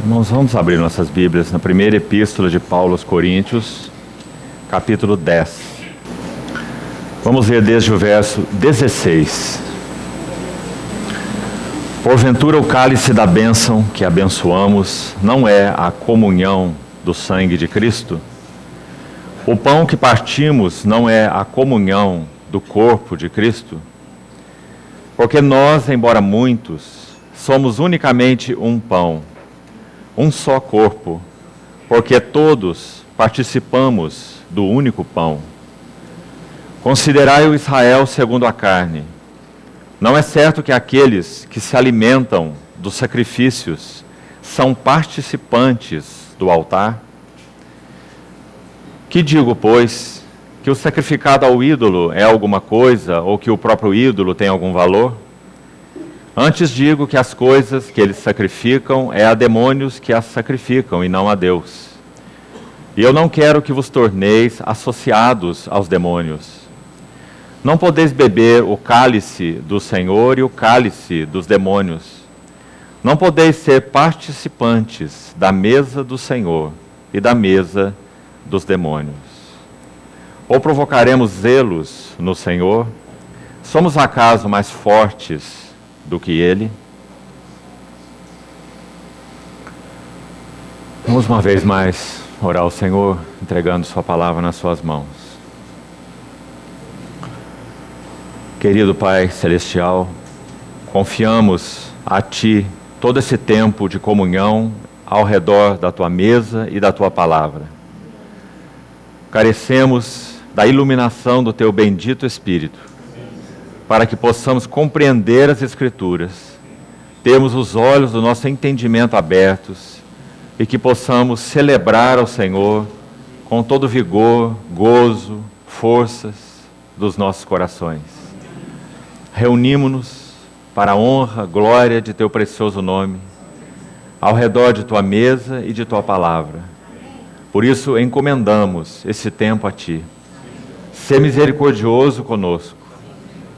Irmãos, vamos abrir nossas Bíblias na primeira epístola de Paulo aos Coríntios, capítulo 10. Vamos ler desde o verso 16. Porventura o cálice da bênção que abençoamos não é a comunhão do sangue de Cristo? O pão que partimos não é a comunhão do corpo de Cristo? Porque nós, embora muitos, somos unicamente um pão, um só corpo, porque todos participamos do único pão. Considerai o Israel segundo a carne. Não é certo que aqueles que se alimentam dos sacrifícios são participantes do altar? Que digo, pois, que o sacrificado ao ídolo é alguma coisa, ou que o próprio ídolo tem algum valor? Antes digo que as coisas que eles sacrificam é a demônios que as sacrificam e não a Deus. E eu não quero que vos torneis associados aos demônios. Não podeis beber o cálice do Senhor e o cálice dos demônios. Não podeis ser participantes da mesa do Senhor e da mesa dos demônios. Ou provocaremos zelos no Senhor? Somos acaso mais fortes do que Ele? Vamos uma vez mais orar ao Senhor, entregando Sua palavra nas Suas mãos. Querido Pai Celestial, confiamos a Ti todo esse tempo de comunhão ao redor da Tua mesa e da Tua palavra. Carecemos da iluminação do Teu bendito Espírito, para que possamos compreender as Escrituras, termos os olhos do nosso entendimento abertos e que possamos celebrar ao Senhor com todo vigor, gozo, forças dos nossos corações. Reunimos-nos para a honra, glória de Teu precioso nome, ao redor de Tua mesa e de Tua palavra. Por isso, encomendamos esse tempo a Ti. Sê misericordioso conosco.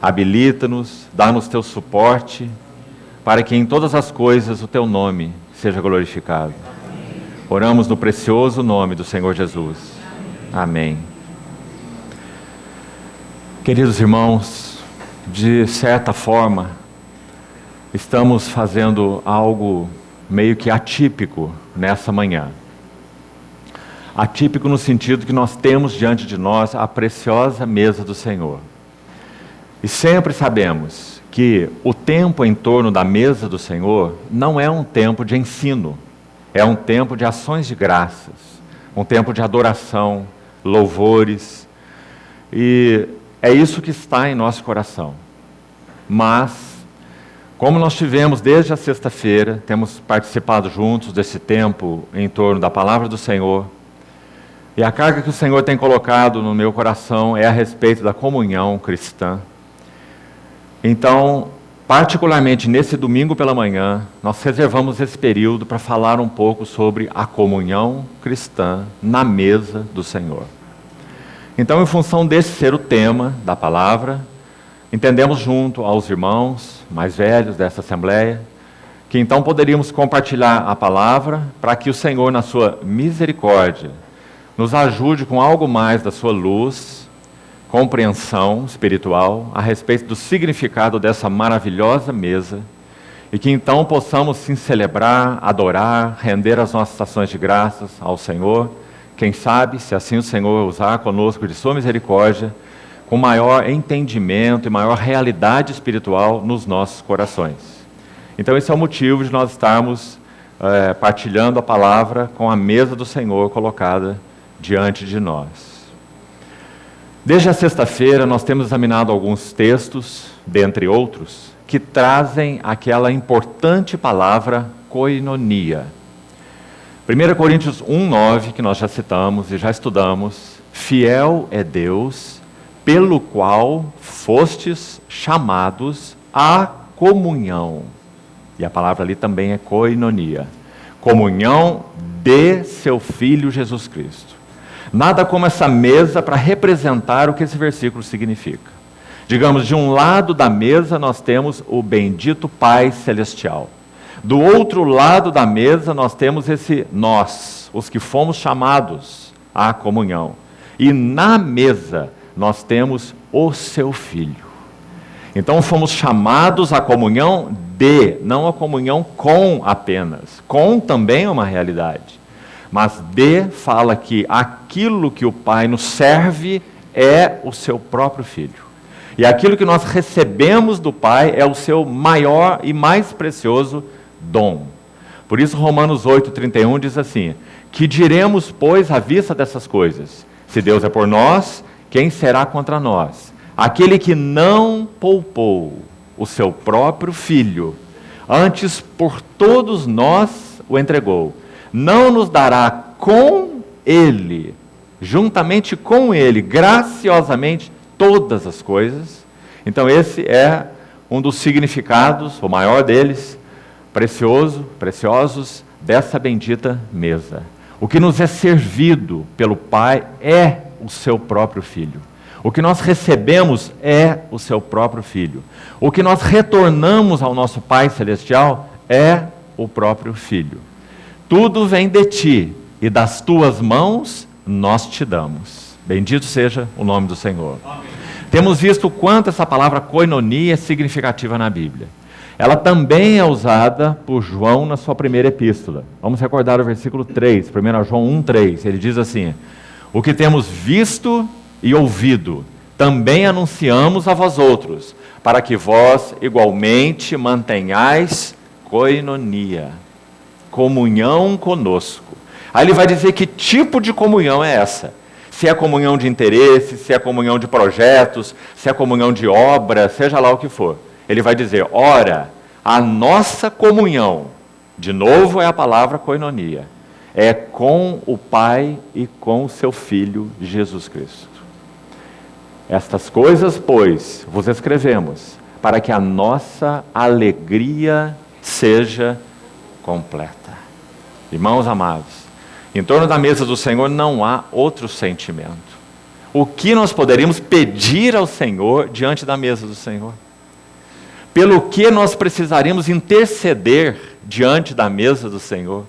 Habilita-nos, dá-nos Teu suporte, para que em todas as coisas o Teu nome seja glorificado. Oramos no precioso nome do Senhor Jesus. Amém. Queridos irmãos, de certa forma, estamos fazendo algo meio que atípico nessa manhã. Atípico no sentido que nós temos diante de nós a preciosa mesa do Senhor. E sempre sabemos que o tempo em torno da mesa do Senhor não é um tempo de ensino, é um tempo de ações de graças, um tempo de adoração, louvores, e é isso que está em nosso coração. Mas, como nós tivemos desde a sexta-feira, temos participado juntos desse tempo em torno da palavra do Senhor, e a carga que o Senhor tem colocado no meu coração é a respeito da comunhão cristã. Então, particularmente nesse domingo pela manhã, nós reservamos esse período para falar um pouco sobre a comunhão cristã na mesa do Senhor. Então, em função desse ser o tema da palavra, entendemos junto aos irmãos mais velhos dessa assembleia, que então poderíamos compartilhar a palavra para que o Senhor, na sua misericórdia, nos ajude com algo mais da sua luz, compreensão espiritual a respeito do significado dessa maravilhosa mesa e que então possamos sim celebrar, adorar, render as nossas ações de graças ao Senhor. Quem sabe, se assim o Senhor usar conosco de sua misericórdia, com maior entendimento e maior realidade espiritual nos nossos corações. Então esse é o motivo de nós estarmos partilhando a palavra com a mesa do Senhor colocada diante de nós. Desde a sexta-feira, nós temos examinado alguns textos, dentre outros, que trazem aquela importante palavra koinonia. 1 Coríntios 1:9, que nós já citamos e já estudamos, fiel é Deus, pelo qual fostes chamados à comunhão. E a palavra ali também é koinonia. Comunhão de seu Filho Jesus Cristo. Nada como essa mesa para representar o que esse versículo significa. Digamos, de um lado da mesa nós temos o bendito Pai Celestial. Do outro lado da mesa nós temos esse nós, os que fomos chamados à comunhão. E na mesa nós temos o seu Filho. Então fomos chamados à comunhão não a comunhão com apenas. Com também é uma realidade. Mas fala que aquilo que o Pai nos serve é o seu próprio Filho. E aquilo que nós recebemos do Pai é o seu maior e mais precioso dom. Por isso Romanos 8,31 diz assim: que diremos, pois, à vista dessas coisas? Se Deus é por nós, quem será contra nós? Aquele que não poupou o seu próprio Filho, antes por todos nós o entregou, não nos dará com Ele, juntamente com Ele, graciosamente, todas as coisas? Então esse é um dos significados, o maior deles, preciosos dessa bendita mesa. O que nos é servido pelo Pai é o seu próprio Filho. O que nós recebemos é o seu próprio Filho. O que nós retornamos ao nosso Pai Celestial é o próprio Filho. Tudo vem de ti, e das tuas mãos nós te damos. Bendito seja o nome do Senhor. Amém. Temos visto o quanto essa palavra koinonia é significativa na Bíblia. Ela também é usada por João na sua primeira epístola. Vamos recordar o versículo 3, 1 João 1,3. Ele diz assim: o que temos visto e ouvido, também anunciamos a vós outros, para que vós igualmente mantenhais koinonia, comunhão conosco. Aí ele vai dizer que tipo de comunhão é essa. Se é comunhão de interesse, se é comunhão de projetos, se é comunhão de obra, seja lá o que for. Ele vai dizer, ora, a nossa comunhão, de novo é a palavra koinonia, é com o Pai e com o seu Filho Jesus Cristo. Estas coisas, pois, vos escrevemos, para que a nossa alegria seja completa. Irmãos amados, em torno da mesa do Senhor não há outro sentimento. O que nós poderíamos pedir ao Senhor diante da mesa do Senhor? Pelo que nós precisaríamos interceder diante da mesa do Senhor?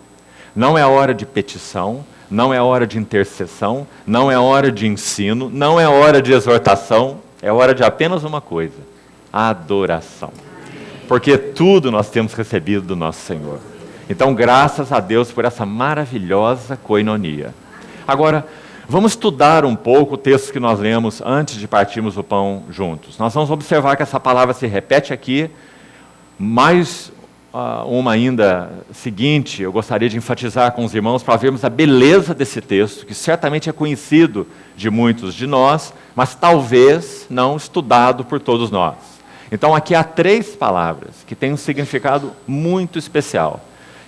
Não é hora de petição, não é hora de intercessão, não é hora de ensino, não é hora de exortação, é hora de apenas uma coisa: adoração. Porque tudo nós temos recebido do nosso Senhor. Então, graças a Deus por essa maravilhosa koinonia. Agora, vamos estudar um pouco o texto que nós lemos antes de partirmos o pão juntos. Nós vamos observar que essa palavra se repete aqui, mais uma ainda seguinte, eu gostaria de enfatizar com os irmãos para vermos a beleza desse texto, que certamente é conhecido de muitos de nós, mas talvez não estudado por todos nós. Então aqui há 3 palavras que têm um significado muito especial,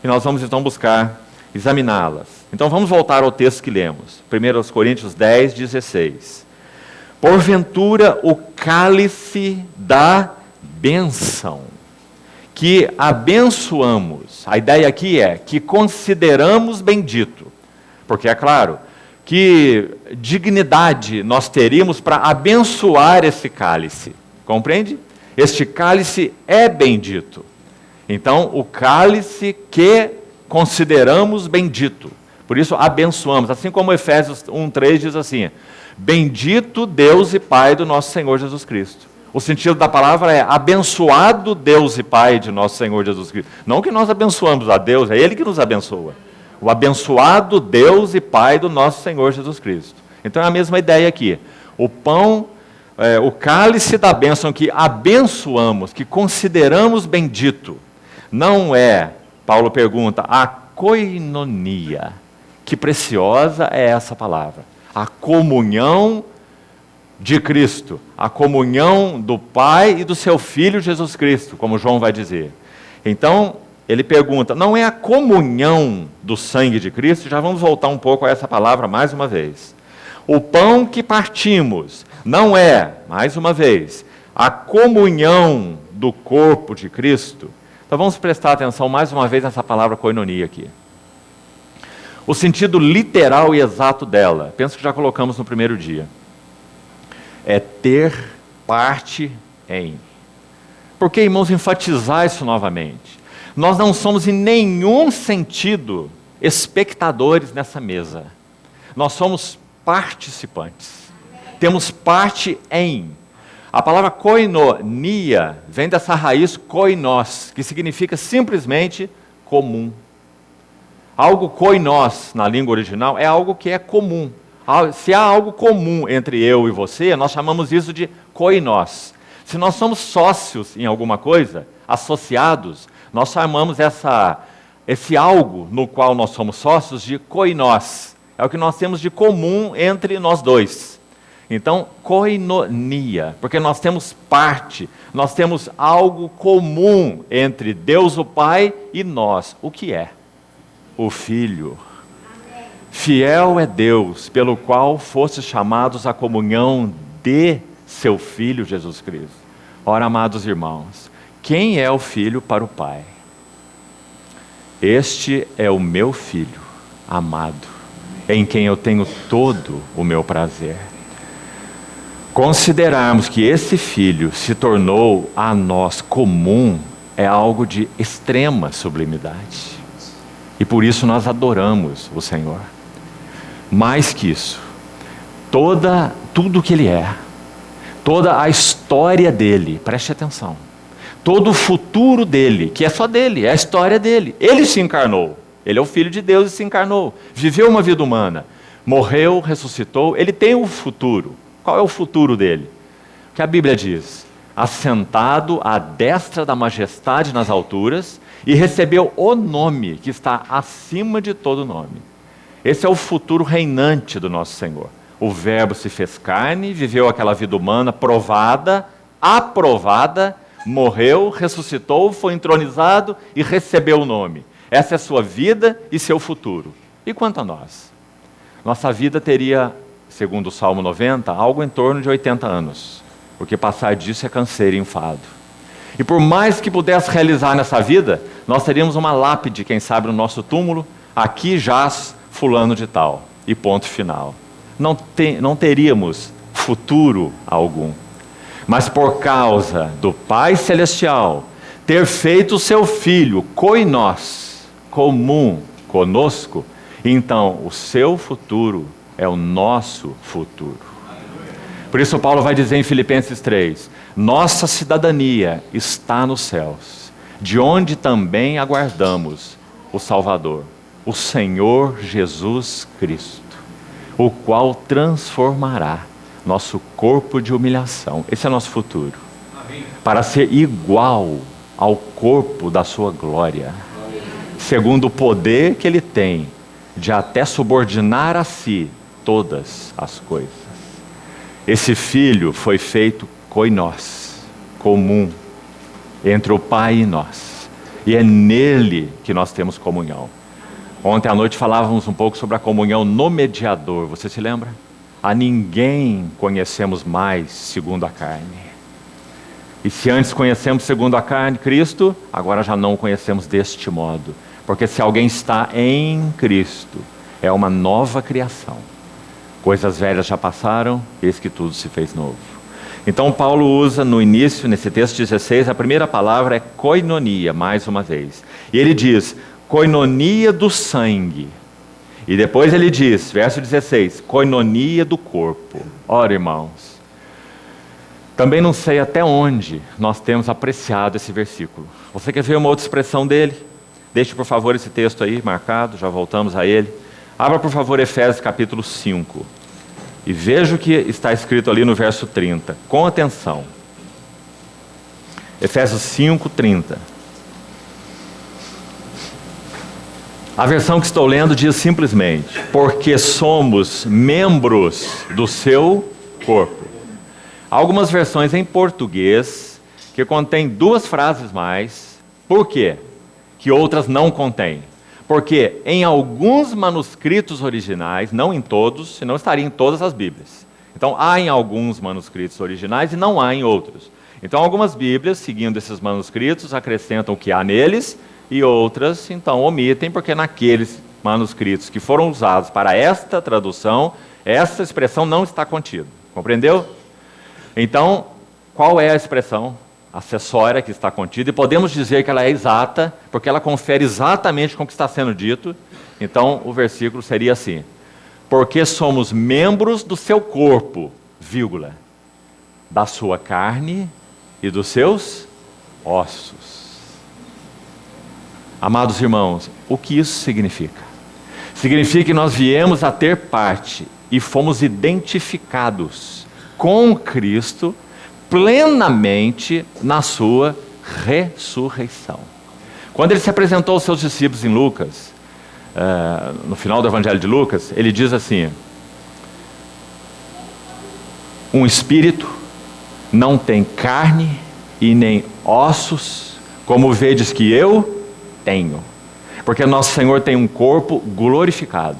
e nós vamos então buscar examiná-las. Então vamos voltar ao texto que lemos, 1 Coríntios 10, 16. Porventura o cálice da bênção que abençoamos, a ideia aqui é que consideramos bendito, porque é claro que dignidade nós teríamos para abençoar esse cálice, compreende? Este cálice é bendito, então o cálice que consideramos bendito, por isso abençoamos, assim como Efésios 1,3 diz assim: bendito Deus e Pai do nosso Senhor Jesus Cristo. O sentido da palavra é abençoado Deus e Pai de nosso Senhor Jesus Cristo. Não que nós abençoamos a Deus, é Ele que nos abençoa. O abençoado Deus e Pai do nosso Senhor Jesus Cristo. Então é a mesma ideia aqui. O pão, o cálice da bênção que abençoamos, que consideramos bendito, não é, Paulo pergunta, a koinonia. Que preciosa é essa palavra. A comunhão de Cristo, a comunhão do Pai e do seu Filho Jesus Cristo, como João vai dizer. Então, ele pergunta, não é a comunhão do sangue de Cristo? Já vamos voltar um pouco a essa palavra mais uma vez. O pão que partimos não é, mais uma vez, a comunhão do corpo de Cristo? Então vamos prestar atenção mais uma vez nessa palavra koinonia aqui. O sentido literal e exato dela, penso que já colocamos no primeiro dia, é ter parte em. Por que, irmãos, enfatizar isso novamente? Nós não somos em nenhum sentido espectadores nessa mesa. Nós somos participantes. Temos parte em. A palavra koinonia vem dessa raiz koinos, que significa simplesmente comum. Algo koinos na língua original é algo que é comum. Se há algo comum entre eu e você, nós chamamos isso de koinos. Se nós somos sócios em alguma coisa, associados, nós chamamos esse algo no qual nós somos sócios de koinos. É o que nós temos de comum entre nós dois. Então, koinonia, porque nós temos parte, nós temos algo comum entre Deus o Pai e nós. O que é? O Filho. Fiel é Deus, pelo qual fostes chamados à comunhão de seu Filho Jesus Cristo. Ora, amados irmãos, quem é o Filho para o Pai? Este é o meu Filho, amado, em quem eu tenho todo o meu prazer. Considerarmos que esse Filho se tornou a nós comum é algo de extrema sublimidade. E por isso nós adoramos o Senhor. Mais que isso, tudo que Ele é, toda a história dEle, preste atenção, todo o futuro dEle, que é só dEle, é a história dEle. Ele se encarnou, Ele é o Filho de Deus e se encarnou, viveu uma vida humana, morreu, ressuscitou, Ele tem um futuro. Qual é o futuro dEle? O que a Bíblia diz? Assentado à destra da majestade nas alturas e recebeu o nome que está acima de todo nome. Esse é o futuro reinante do nosso Senhor. O Verbo se fez carne, viveu aquela vida humana provada, aprovada, morreu, ressuscitou, foi entronizado e recebeu o nome. Essa é a sua vida e seu futuro. E quanto a nós? Nossa vida teria, segundo o Salmo 90, algo em torno de 80 anos, porque passar disso é canseiro e enfado. E por mais que pudesse realizar nessa vida, nós teríamos uma lápide, quem sabe, no nosso túmulo, aqui jaz fulano de tal, e ponto final. Não teríamos futuro algum. Mas por causa do Pai Celestial ter feito o seu Filho koinos, comum, conosco, então o seu futuro é o nosso futuro. Por isso Paulo vai dizer em Filipenses 3, nossa cidadania está nos céus, de onde também aguardamos o Salvador, o Senhor Jesus Cristo, o qual transformará nosso corpo de humilhação, esse é nosso futuro, para ser igual ao corpo da sua glória, segundo o poder que Ele tem de até subordinar a si todas as coisas. Esse Filho foi feito koinos, comum, entre o Pai e nós, e é nele que nós temos comunhão. Ontem à noite falávamos um pouco sobre a comunhão no mediador, você se lembra? A ninguém conhecemos mais segundo a carne. E se antes conhecemos segundo a carne Cristo, agora já não o conhecemos deste modo. Porque se alguém está em Cristo, é uma nova criação. Coisas velhas já passaram, eis que tudo se fez novo. Então Paulo usa no início, nesse texto 16, a primeira palavra é koinonia, mais uma vez. E ele diz, koinonia do sangue. E depois ele diz, verso 16, koinonia do corpo. Ora, irmãos, também não sei até onde nós temos apreciado esse versículo. Você quer ver uma outra expressão dele? Deixe, por favor, esse texto aí marcado, já voltamos a ele. Abra, por favor, Efésios capítulo 5. E veja o que está escrito ali no verso 30. Com atenção. Efésios 5, 30. A versão que estou lendo diz simplesmente, porque somos membros do seu corpo. Há algumas versões em português que contêm duas frases mais. Por quê? Que outras não contêm. Porque em alguns manuscritos originais, não em todos, senão estaria em todas as Bíblias. Então há em alguns manuscritos originais e não há em outros. Então algumas Bíblias, seguindo esses manuscritos, acrescentam o que há neles, e outras, então, omitem, porque naqueles manuscritos que foram usados para esta tradução, essa expressão não está contida. Compreendeu? Então, qual é a expressão acessória que está contida, e podemos dizer que ela é exata, porque ela confere exatamente com o que está sendo dito. Então, o versículo seria assim: porque somos membros do seu corpo, vírgula, da sua carne e dos seus ossos. Amados irmãos, o que isso significa? Significa que nós viemos a ter parte e fomos identificados com Cristo plenamente na sua ressurreição. Quando ele se apresentou aos seus discípulos em Lucas, no final do Evangelho de Lucas, ele diz assim: um espírito não tem carne e nem ossos, como vedes que eu tenho. Porque nosso Senhor tem um corpo glorificado.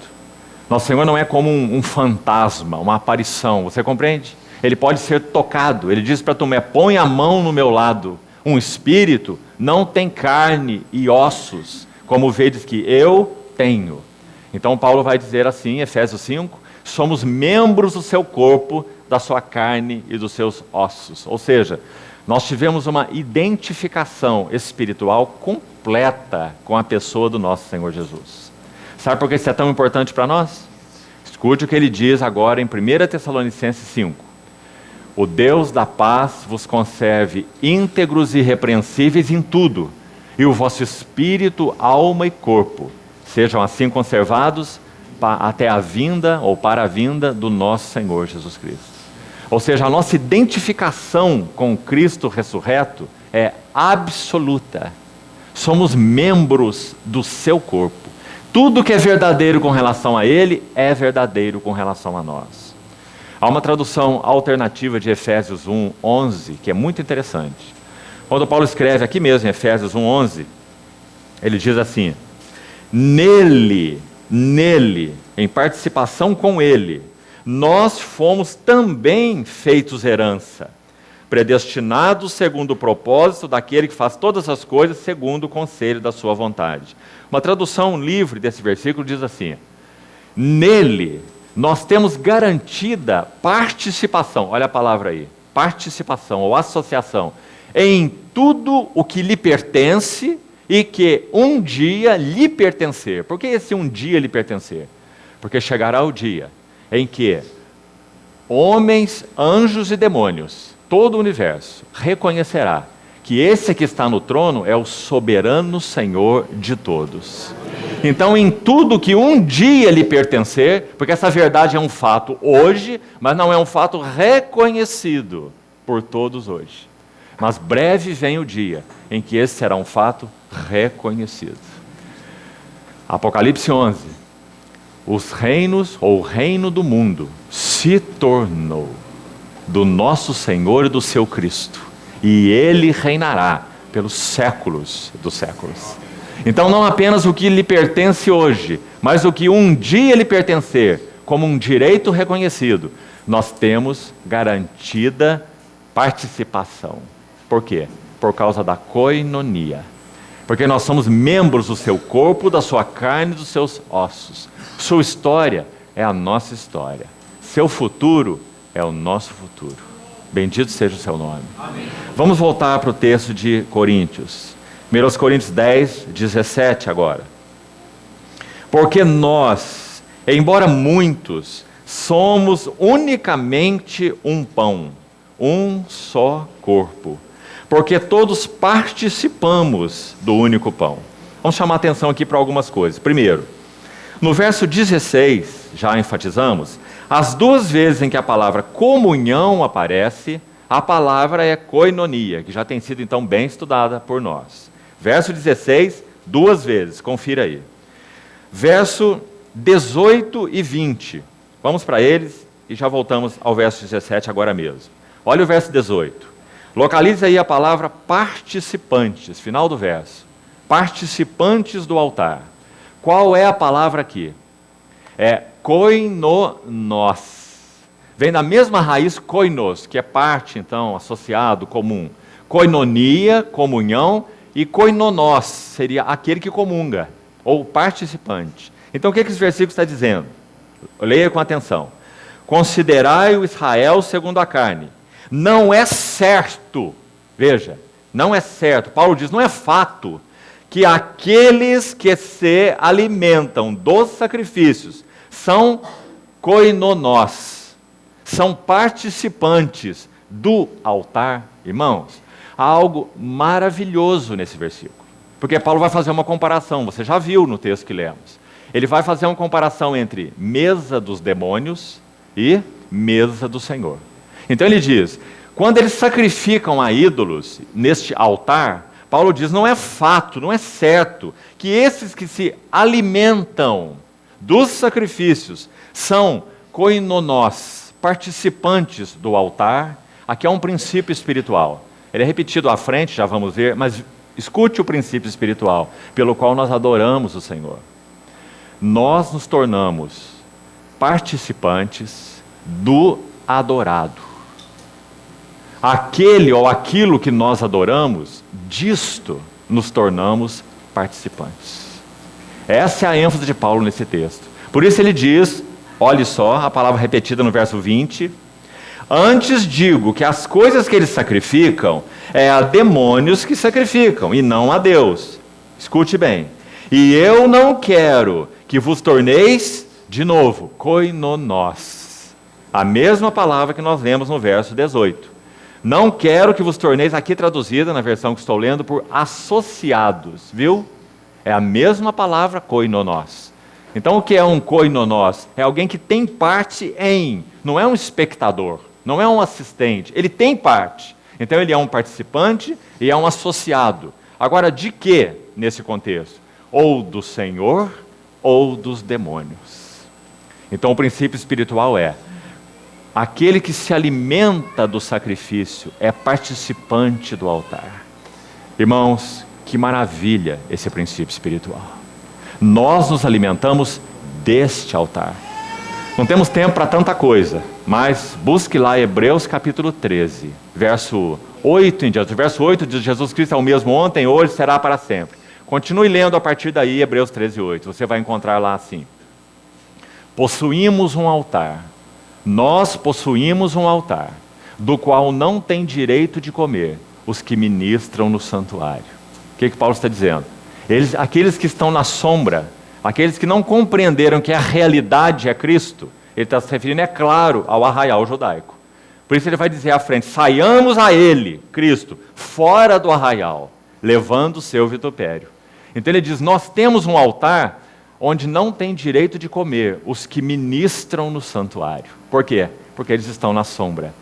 Nosso Senhor não é como um fantasma, uma aparição, você compreende? Ele pode ser tocado. Ele diz para Tomé: põe a mão no meu lado. Um espírito não tem carne e ossos, como vedes que eu tenho. Então Paulo vai dizer assim, em Efésios 5, somos membros do seu corpo, da sua carne e dos seus ossos. Ou seja, nós tivemos uma identificação espiritual completa com a pessoa do nosso Senhor Jesus. Sabe por que isso é tão importante para nós? Escute o que ele diz agora em 1 Tessalonicenses 5. O Deus da paz vos conserve íntegros e irrepreensíveis em tudo, e o vosso espírito, alma e corpo sejam assim conservados até a vinda ou para a vinda do nosso Senhor Jesus Cristo. Ou seja, a nossa identificação com Cristo ressurreto é absoluta. Somos membros do seu corpo. Tudo que é verdadeiro com relação a Ele é verdadeiro com relação a nós. Há uma tradução alternativa de Efésios 1:11 que é muito interessante. Quando Paulo escreve aqui mesmo em Efésios 1:11, ele diz assim: nele, em participação com Ele, nós fomos também feitos herança, predestinados segundo o propósito daquele que faz todas as coisas segundo o conselho da sua vontade. Uma tradução livre desse versículo diz assim: nele nós temos garantida participação, olha a palavra aí, participação ou associação, em tudo o que lhe pertence e que um dia lhe pertencer. Por que esse um dia lhe pertencer? Porque chegará o dia em que homens, anjos e demônios, todo o universo, reconhecerá que esse que está no trono é o soberano Senhor de todos. Então, em tudo que um dia lhe pertencer, porque essa verdade é um fato hoje, mas não é um fato reconhecido por todos hoje. Mas breve vem o dia em que esse será um fato reconhecido. Apocalipse 11. Os reinos, ou o reino do mundo, se tornou do nosso Senhor e do seu Cristo, e Ele reinará pelos séculos dos séculos. Então, não apenas o que lhe pertence hoje, mas o que um dia lhe pertencer, como um direito reconhecido, nós temos garantida participação. Por quê? Por causa da koinonia. Porque nós somos membros do seu corpo, da sua carne e dos seus ossos. Sua história é a nossa história. Seu futuro é o nosso futuro. Bendito seja o seu nome. Amém. Vamos voltar para o texto de Coríntios. 1 Coríntios 10, 17 agora. Porque nós, embora muitos, somos unicamente um pão, um só corpo. Porque todos participamos do único pão. Vamos chamar atenção aqui para algumas coisas. Primeiro, no verso 16, já enfatizamos, as duas vezes em que a palavra comunhão aparece, a palavra é koinonia, que já tem sido então bem estudada por nós. Verso 16, duas vezes, confira aí. Verso 18 e 20, vamos para eles e já voltamos ao verso 17 agora mesmo. Olha o verso 18. Localize aí a palavra participantes, final do verso. Participantes do altar. Qual é a palavra aqui? É koinonos. Vem da mesma raiz koinos, que é parte, então, associado, comum. Koinonia, comunhão, e koinonos seria aquele que comunga, ou participante. Então, o que esse versículo está dizendo? Leia com atenção. Considerai o Israel segundo a carne. Não é certo Veja, não é certo. Paulo diz, não é fato que aqueles que se alimentam dos sacrifícios são koinonós, são participantes do altar. Irmãos, há algo maravilhoso nesse versículo, porque Paulo vai fazer uma comparação, você já viu no texto que lemos. Ele vai fazer uma comparação entre mesa dos demônios e mesa do Senhor. Então ele diz, quando eles sacrificam a ídolos neste altar, Paulo diz, não é fato, não é certo, que esses que se alimentam dos sacrifícios são koinonós, participantes do altar. Aqui é um princípio espiritual. Ele é repetido à frente, já vamos ver, mas escute o princípio espiritual, pelo qual nós adoramos o Senhor. Nós nos tornamos participantes do adorado. Aquele ou aquilo que nós adoramos, disto nos tornamos participantes. Essa é a ênfase de Paulo nesse texto. Por isso ele diz, olhe só, a palavra repetida no verso 20, antes digo que as coisas que eles sacrificam é a demônios que sacrificam, e não a Deus. Escute bem. E eu não quero que vos torneis, de novo, koinonós. A mesma palavra que nós lemos no verso 18. Não quero que vos torneis, aqui traduzida na versão que estou lendo, por associados, viu? É a mesma palavra koinonós. Então o que é um koinonós? É alguém que tem parte em, não é um espectador, não é um assistente, ele tem parte. Então ele é um participante e é um associado. Agora, de que nesse contexto? Ou do Senhor ou dos demônios. Então o princípio espiritual é, aquele que se alimenta do sacrifício é participante do altar. Irmãos, que maravilha esse princípio espiritual. Nós nos alimentamos deste altar. Não temos tempo para tanta coisa, mas busque lá Hebreus capítulo 13, verso 8 em diante. O verso 8 diz, Jesus Cristo é o mesmo ontem, hoje, será para sempre. Continue lendo a partir daí Hebreus 13, 8. Você vai encontrar lá assim. Possuímos um altar. Nós possuímos um altar, do qual não tem direito de comer os que ministram no santuário. O que Paulo está dizendo? Aqueles que estão na sombra, aqueles que não compreenderam que a realidade é Cristo, ele está se referindo, é claro, ao arraial judaico. Por isso ele vai dizer à frente, saiamos a ele, Cristo, fora do arraial, levando o seu vitupério. Então ele diz, nós temos um altar onde não tem direito de comer os que ministram no santuário. Por quê? Porque eles estão na sombra.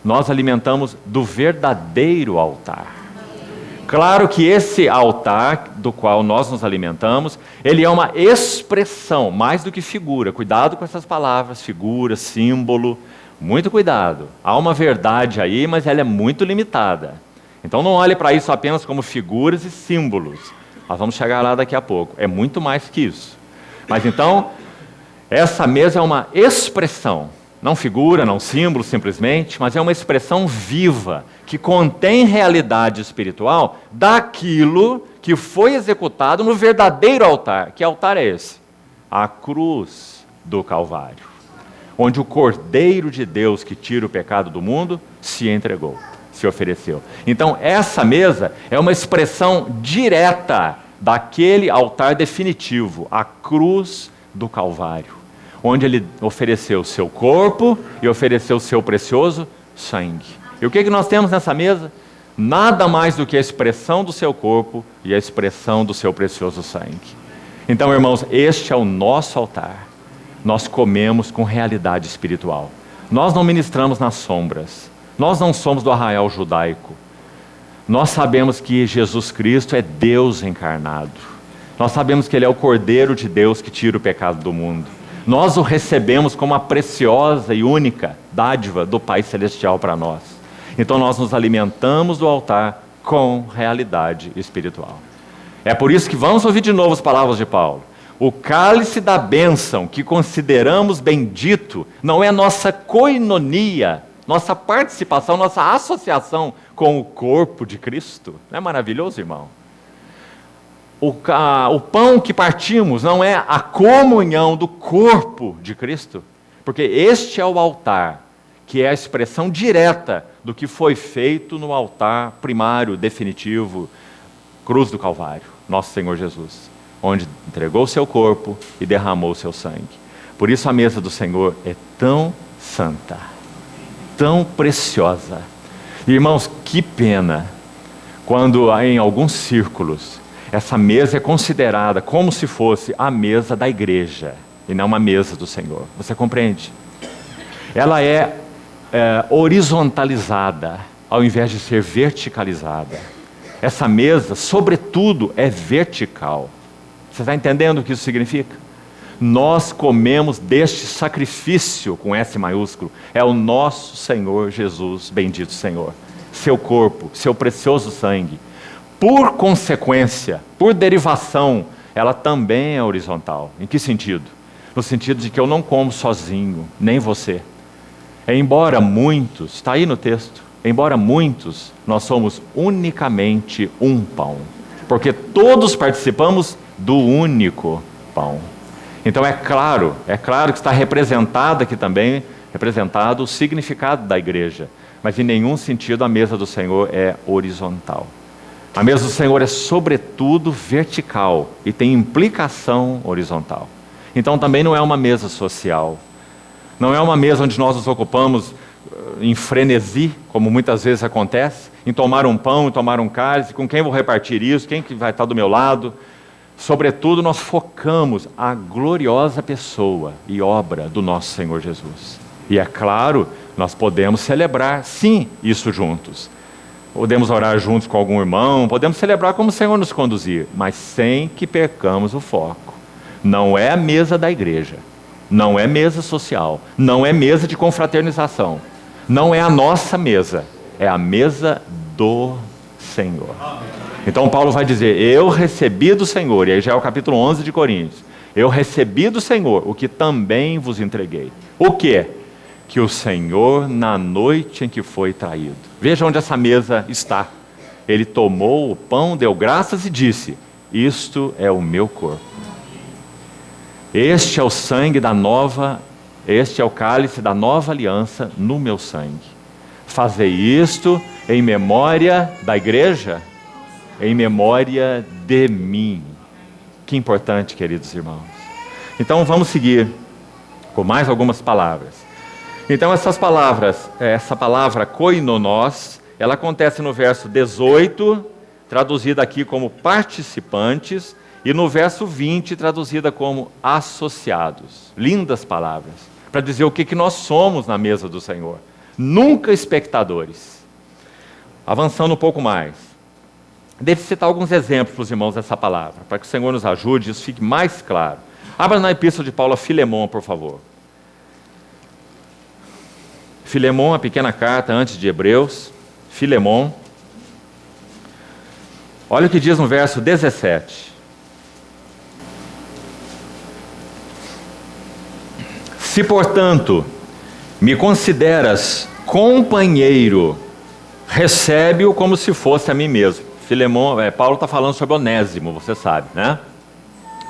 Nós alimentamos do verdadeiro altar. Claro que esse altar do qual nós nos alimentamos, ele é uma expressão, mais do que figura. Cuidado com essas palavras, figura, símbolo, muito cuidado. Há uma verdade aí, mas ela é muito limitada. Então não olhe para isso apenas como figuras e símbolos. Nós vamos chegar lá daqui a pouco. É muito mais que isso. Mas então, essa mesa é uma expressão, não figura, não símbolo simplesmente, mas é uma expressão viva, que contém realidade espiritual daquilo que foi executado no verdadeiro altar. Que altar é esse? A cruz do Calvário, onde o Cordeiro de Deus que tira o pecado do mundo se entregou, se ofereceu. Então essa mesa é uma expressão direta daquele altar definitivo, a cruz do Calvário, onde ele ofereceu o seu corpo e ofereceu o seu precioso sangue. E o que nós temos nessa mesa? Nada mais do que a expressão do seu corpo e a expressão do seu precioso sangue. Então, irmãos, este é o nosso altar. Nós comemos com realidade espiritual. Nós não ministramos nas sombras. Nós não somos do arraial judaico. Nós sabemos que Jesus Cristo é Deus encarnado. Nós sabemos que Ele é o Cordeiro de Deus que tira o pecado do mundo. Nós o recebemos como a preciosa e única dádiva do Pai Celestial para nós. Então nós nos alimentamos do altar com realidade espiritual. É por isso que vamos ouvir de novo as palavras de Paulo. O cálice da bênção que consideramos bendito não é nossa koinonia, nossa participação, nossa associação com o corpo de Cristo. Não é maravilhoso, irmão? O pão que partimos não é a comunhão do corpo de Cristo, porque este é o altar, que é a expressão direta do que foi feito no altar primário, definitivo, cruz do Calvário, nosso Senhor Jesus, onde entregou o seu corpo e derramou o seu sangue. Por isso a mesa do Senhor é tão santa, tão preciosa. Irmãos, que pena quando em alguns círculos essa mesa é considerada como se fosse a mesa da igreja e não uma mesa do Senhor. Você compreende? Ela é horizontalizada ao invés de ser verticalizada. Essa mesa, sobretudo, é vertical. Você está entendendo o que isso significa? Nós comemos deste sacrifício, com S maiúsculo, é o nosso Senhor Jesus, bendito Senhor. Seu corpo, seu precioso sangue. Por consequência, por derivação, ela também é horizontal. Em que sentido? No sentido de que eu não como sozinho, nem você. Embora muitos, está aí no texto, embora muitos, nós somos unicamente um pão. Porque todos participamos do único pão. Então é claro que está representado aqui também, representado o significado da igreja. Mas em nenhum sentido a mesa do Senhor é horizontal. A mesa do Senhor é sobretudo vertical e tem implicação horizontal. Então também não é uma mesa social. Não é uma mesa onde nós nos ocupamos em frenesi, como muitas vezes acontece, em tomar um pão, em tomar um cálice, com quem vou repartir isso, quem que vai estar do meu lado. Sobretudo nós focamos a gloriosa pessoa e obra do nosso Senhor Jesus. E é claro, nós podemos celebrar, sim, isso juntos. Podemos orar juntos com algum irmão, podemos celebrar como o Senhor nos conduzir, mas sem que percamos o foco. Não é a mesa da igreja, não é mesa social, não é mesa de confraternização, não é a nossa mesa, é a mesa do Senhor. Então Paulo vai dizer, eu recebi do Senhor, e aí já é o capítulo 11 de Coríntios, eu recebi do Senhor o que também vos entreguei. O quê? Que o Senhor, na noite em que foi traído. Veja onde essa mesa está. Ele tomou o pão, deu graças e disse, isto é o meu corpo. Este é o sangue da nova, este é o cálice da nova aliança no meu sangue. Fazei isto em memória da igreja, em memória de mim. Que importante, queridos irmãos. Então vamos seguir com mais algumas palavras. Então essas palavras, essa palavra koinonós, ela acontece no verso 18, traduzida aqui como participantes, e no verso 20, traduzida como associados. Lindas palavras, para dizer o que nós somos na mesa do Senhor. Nunca espectadores. Avançando um pouco mais. Devo citar alguns exemplos para os irmãos dessa palavra, para que o Senhor nos ajude e isso fique mais claro. Abra na epístola de Paulo a Filemon, por favor. Filemon, a pequena carta antes de Hebreus. Filemon. Olha o que diz no verso 17. Se, portanto, me consideras companheiro, recebe-o como se fosse a mim mesmo. Filemon, Paulo está falando sobre Onésimo, você sabe, né?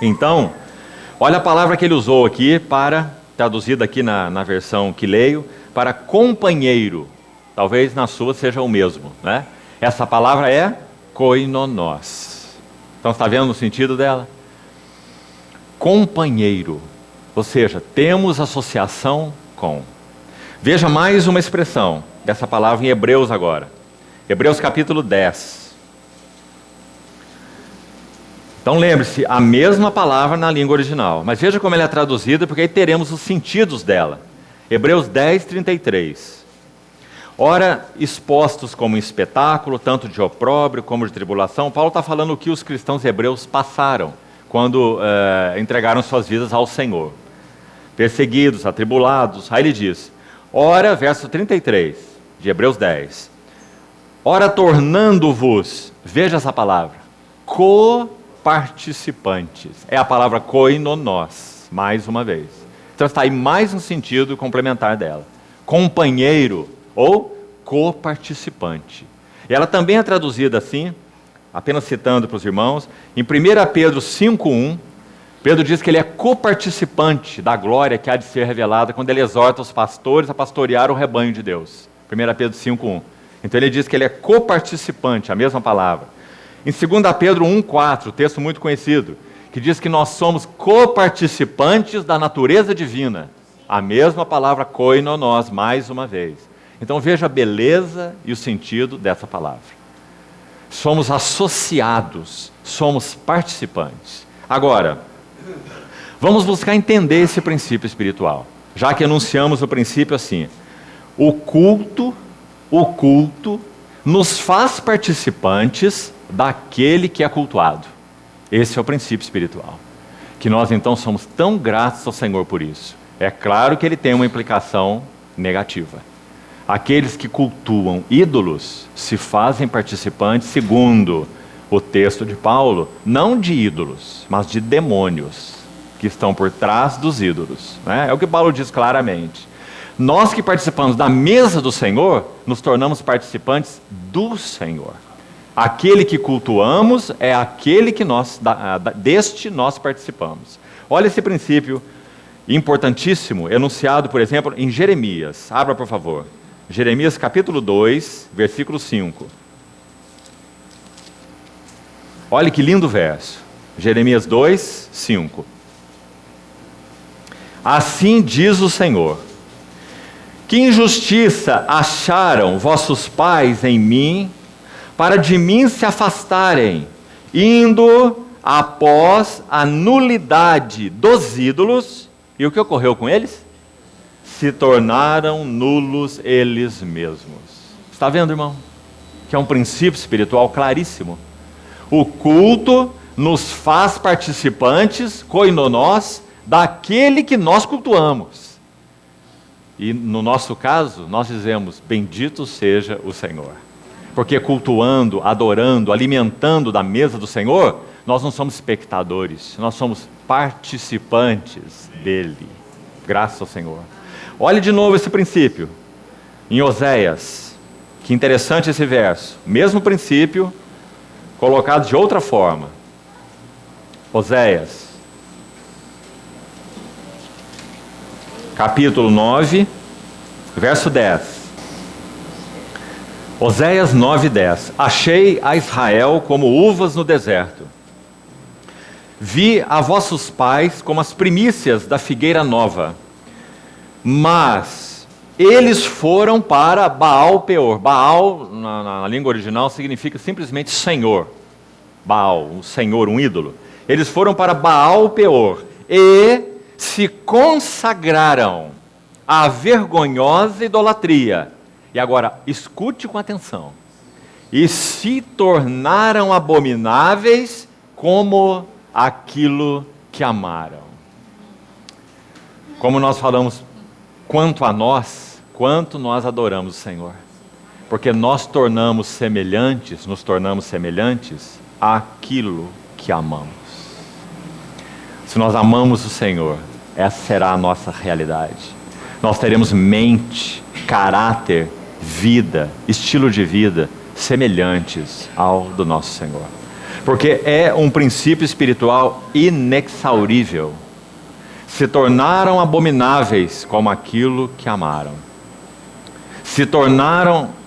Então, olha a palavra que ele usou aqui para, traduzida aqui na versão que leio, para companheiro. Talvez na sua seja o mesmo, né? Essa palavra é koinonós. Então, está vendo o sentido dela? Companheiro. Ou seja, temos associação com. Veja mais uma expressão dessa palavra em Hebreus agora. Hebreus capítulo 10. Então lembre-se, a mesma palavra na língua original. Mas veja como ela é traduzida, porque aí teremos os sentidos dela. Hebreus 10, 33. Ora, expostos como um espetáculo, tanto de opróbrio como de tribulação, Paulo está falando o que os cristãos hebreus passaram quando entregaram suas vidas ao Senhor. Perseguidos, atribulados. Aí ele diz, ora, verso 33 de Hebreus 10. Ora, tornando-vos, veja essa palavra, coparticipantes. É a palavra koinonós, mais uma vez. Então está aí mais um sentido complementar dela. Companheiro ou coparticipante. E ela também é traduzida assim, apenas citando para os irmãos, em 1 Pedro 5,1, Pedro diz que ele é coparticipante da glória que há de ser revelada quando ele exorta os pastores a pastorear o rebanho de Deus. 1 Pedro 5:1. Então ele diz que ele é coparticipante, a mesma palavra. Em 2 Pedro 1:4, texto muito conhecido, que diz que nós somos coparticipantes da natureza divina. A mesma palavra koinonós, mais uma vez. Então veja a beleza e o sentido dessa palavra. Somos associados, somos participantes. Agora, vamos buscar entender esse princípio espiritual, já que anunciamos o princípio assim: o culto nos faz participantes daquele que é cultuado. Esse é o princípio espiritual, que nós então somos tão gratos ao Senhor por isso. É claro que ele tem uma implicação negativa. Aqueles que cultuam ídolos se fazem participantes, segundo o texto de Paulo, não de ídolos, mas de demônios que estão por trás dos ídolos, né? É o que Paulo diz claramente. Nós que participamos da mesa do Senhor, nos tornamos participantes do Senhor. Aquele que cultuamos é aquele que deste nós participamos. Olha esse princípio importantíssimo, enunciado, por exemplo, em Jeremias. Abra, por favor. Jeremias capítulo 2, versículo 5. Olha que lindo verso. Jeremias 2, 5. Assim diz o Senhor: que injustiça acharam vossos pais em mim, para de mim se afastarem, indo após a nulidade dos ídolos. E o que ocorreu com eles? Se tornaram nulos eles mesmos. Está vendo, irmão? Que é um princípio espiritual claríssimo. O culto nos faz participantes, koinonós, daquele que nós cultuamos. E no nosso caso, nós dizemos: bendito seja o Senhor. Porque cultuando, adorando, alimentando da mesa do Senhor, nós não somos espectadores, nós somos participantes dele. Graças ao Senhor. Olhe de novo esse princípio em Oséias. Que interessante esse verso. Mesmo princípio, colocado de outra forma. Oséias, capítulo 9, verso 10. Oséias 9:10. Achei a Israel como uvas no deserto. Vi a vossos pais como as primícias da figueira nova. Mas eles foram para Baal Peor. Baal, na língua original, significa simplesmente Senhor. Baal, um Senhor, um ídolo. Eles foram para Baal Peor e se consagraram à vergonhosa idolatria. E agora, escute com atenção. E se tornaram abomináveis como aquilo que amaram. Como nós falamos, quanto a nós, quanto nós adoramos o Senhor. Porque nós nos tornamos semelhantes àquilo que amamos. Se nós amamos o Senhor, essa será a nossa realidade. Nós teremos mente, caráter, vida, estilo de vida semelhantes ao do nosso Senhor. Porque é um princípio espiritual inexaurível. Se tornaram abomináveis como aquilo que amaram.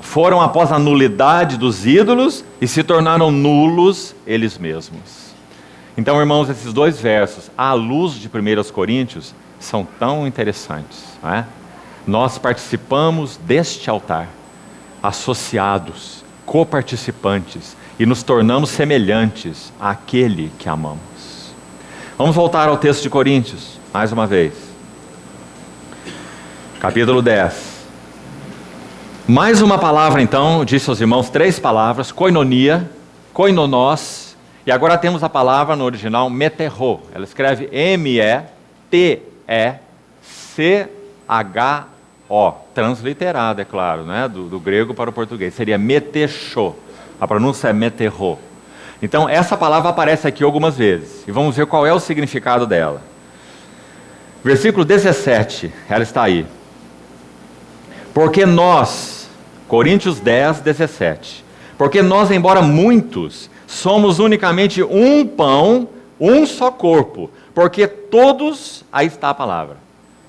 Foram após a nulidade dos ídolos e se tornaram nulos eles mesmos. Então, irmãos, esses dois versos, à luz de 1 Coríntios, são tão interessantes, não é? Nós participamos deste altar, associados, coparticipantes, e nos tornamos semelhantes àquele que amamos. Vamos voltar ao texto de Coríntios, mais uma vez. Capítulo 10. Mais uma palavra então, disse aos irmãos, 3 palavras: koinonia, koinonós, e agora temos a palavra no original meterro. Ela escreve M-E-T-E-C-H-O, transliterado, é claro, né? do grego para o português, seria metechô, a pronúncia é meterro. Então essa palavra aparece aqui algumas vezes, e vamos ver qual é o significado dela. Versículo 17, ela está aí. Porque nós, Coríntios 10, 17, porque nós, embora muitos, somos unicamente um pão, um só corpo, porque todos, aí está a palavra,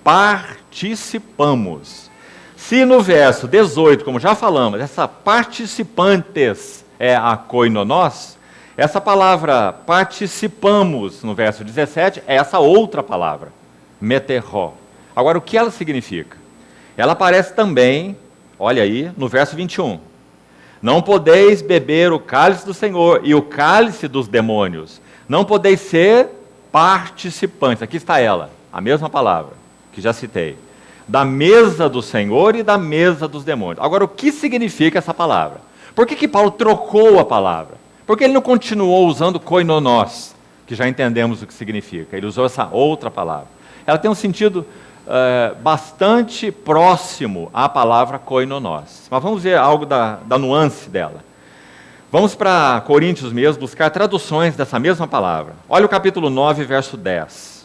participamos, Se no verso 18, como já falamos, essa participantes é a koinonós, essa palavra participamos no verso 17 é essa outra palavra, meterró. Agora, o que ela significa? Ela aparece também, olha aí, no verso 21. Não podeis beber o cálice do Senhor e o cálice dos demônios. Não podeis ser participantes. Aqui está ela, a mesma palavra que já citei. Da mesa do Senhor e da mesa dos demônios. Agora, o que significa essa palavra? Por que Paulo trocou a palavra? Porque ele não continuou usando koinonós, que já entendemos o que significa. Ele usou essa outra palavra. Ela tem um sentido bastante próximo à palavra koinonós. Mas vamos ver algo da nuance dela. Vamos para Coríntios mesmo, buscar traduções dessa mesma palavra. Olha o capítulo 9, verso 10.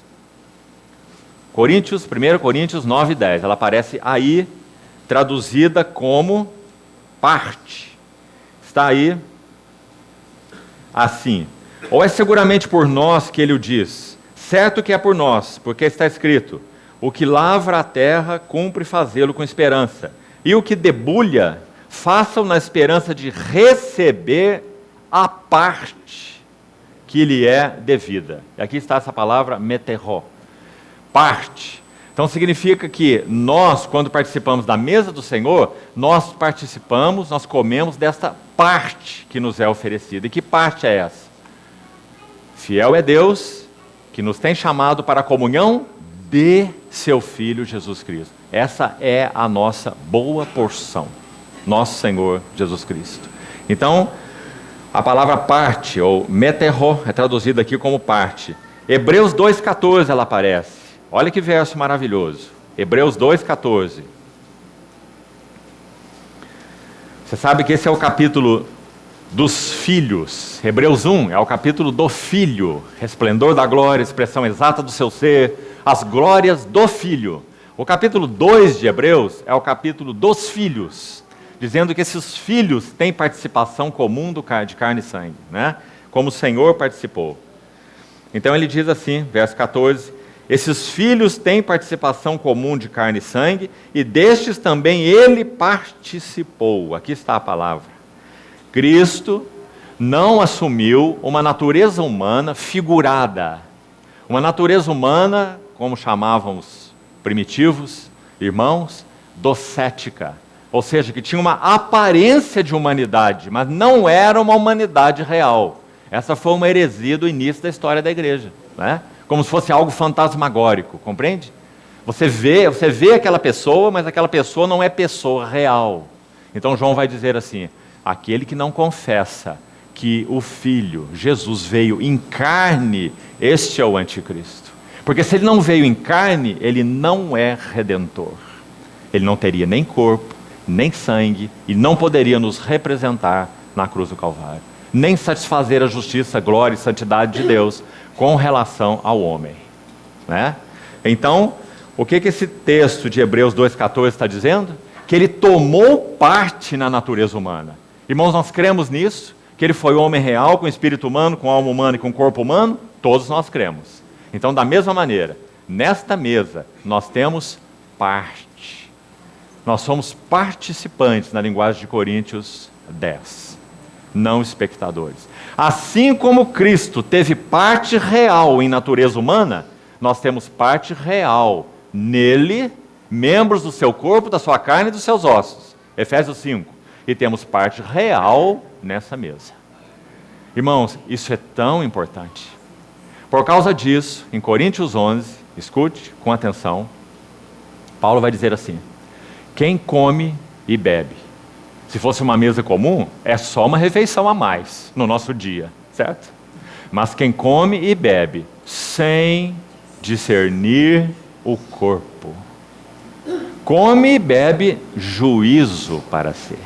1 Coríntios 9, 10. Ela aparece aí, traduzida como parte. Está aí, assim. Ou é seguramente por nós que ele o diz. Certo que é por nós, porque está escrito: o que lavra a terra, cumpre fazê-lo com esperança. E o que debulha, façam na esperança de receber a parte que lhe é devida. E aqui está essa palavra meterró. Parte. Então significa que nós, quando participamos da mesa do Senhor, nós participamos, nós comemos desta parte que nos é oferecida. E que parte é essa? Fiel é Deus, que nos tem chamado para a comunhão de seu Filho Jesus Cristo. Essa é a nossa boa porção, nosso Senhor Jesus Cristo. Então, a palavra parte, ou meterró, é traduzida aqui como parte. Hebreus 2,14 ela aparece. Olha que verso maravilhoso. Hebreus 2,14. Você sabe que esse é o capítulo dos filhos. Hebreus 1 é o capítulo do Filho. Resplendor da glória, expressão exata do seu ser. As glórias do Filho. O capítulo 2 de Hebreus é o capítulo dos filhos. Dizendo que esses filhos têm participação comum de carne e sangue, né? Como o Senhor participou. Então ele diz assim, verso 14... Esses filhos têm participação comum de carne e sangue, e destes também ele participou. Aqui está a palavra. Cristo não assumiu uma natureza humana figurada. Uma natureza humana, como chamavam os primitivos irmãos, docética. Ou seja, que tinha uma aparência de humanidade, mas não era uma humanidade real. Essa foi uma heresia do início da história da igreja, né? Como se fosse algo fantasmagórico, compreende? Você vê aquela pessoa, mas aquela pessoa não é pessoa real. Então João vai dizer assim: aquele que não confessa que o Filho, Jesus, veio em carne, este é o anticristo. Porque se ele não veio em carne, ele não é redentor. Ele não teria nem corpo, nem sangue, e não poderia nos representar na cruz do Calvário. Nem satisfazer a justiça, glória e santidade de Deus com relação ao homem, né? Então, o que esse texto de Hebreus 2,14 está dizendo? Que ele tomou parte na natureza humana. Irmãos, nós cremos nisso? Que ele foi homem real, com espírito humano, com alma humana e com corpo humano? Todos nós cremos. Então, da mesma maneira, nesta mesa, nós temos parte. Nós somos participantes, na linguagem de Coríntios 10. Não espectadores. Assim como Cristo teve parte real em natureza humana, nós temos parte real nele, membros do seu corpo, da sua carne e dos seus ossos. Efésios 5. E temos parte real nessa mesa. Irmãos, isso é tão importante. Por causa disso, em Coríntios 11, escute com atenção, Paulo vai dizer assim: quem come e bebe. Se fosse uma mesa comum, é só uma refeição a mais no nosso dia, certo? Mas quem come e bebe sem discernir o corpo, come e bebe juízo para si.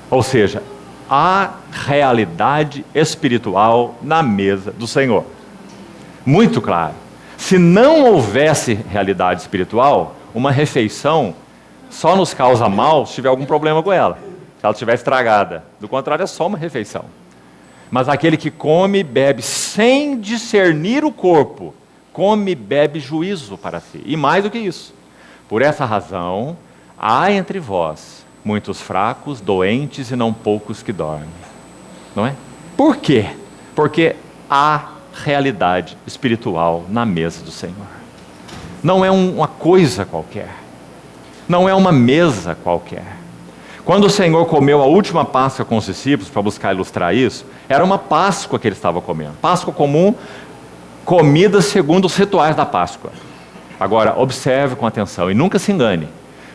Ou seja, há realidade espiritual na mesa do Senhor. Muito claro. Se não houvesse realidade espiritual, uma refeição só nos causa mal se tiver algum problema com ela. Se ela estiver estragada. Do contrário, é só uma refeição. Mas aquele que come e bebe sem discernir o corpo, come e bebe juízo para si. E mais do que isso. Por essa razão, há entre vós muitos fracos, doentes e não poucos que dormem. Não é? Por quê? Porque há realidade espiritual na mesa do Senhor. Não é uma coisa qualquer. Não é uma mesa qualquer. Quando o Senhor comeu a última Páscoa com os discípulos, para buscar ilustrar isso, era uma Páscoa que ele estava comendo. Páscoa comum, comida segundo os rituais da Páscoa. Agora, observe com atenção e nunca se engane.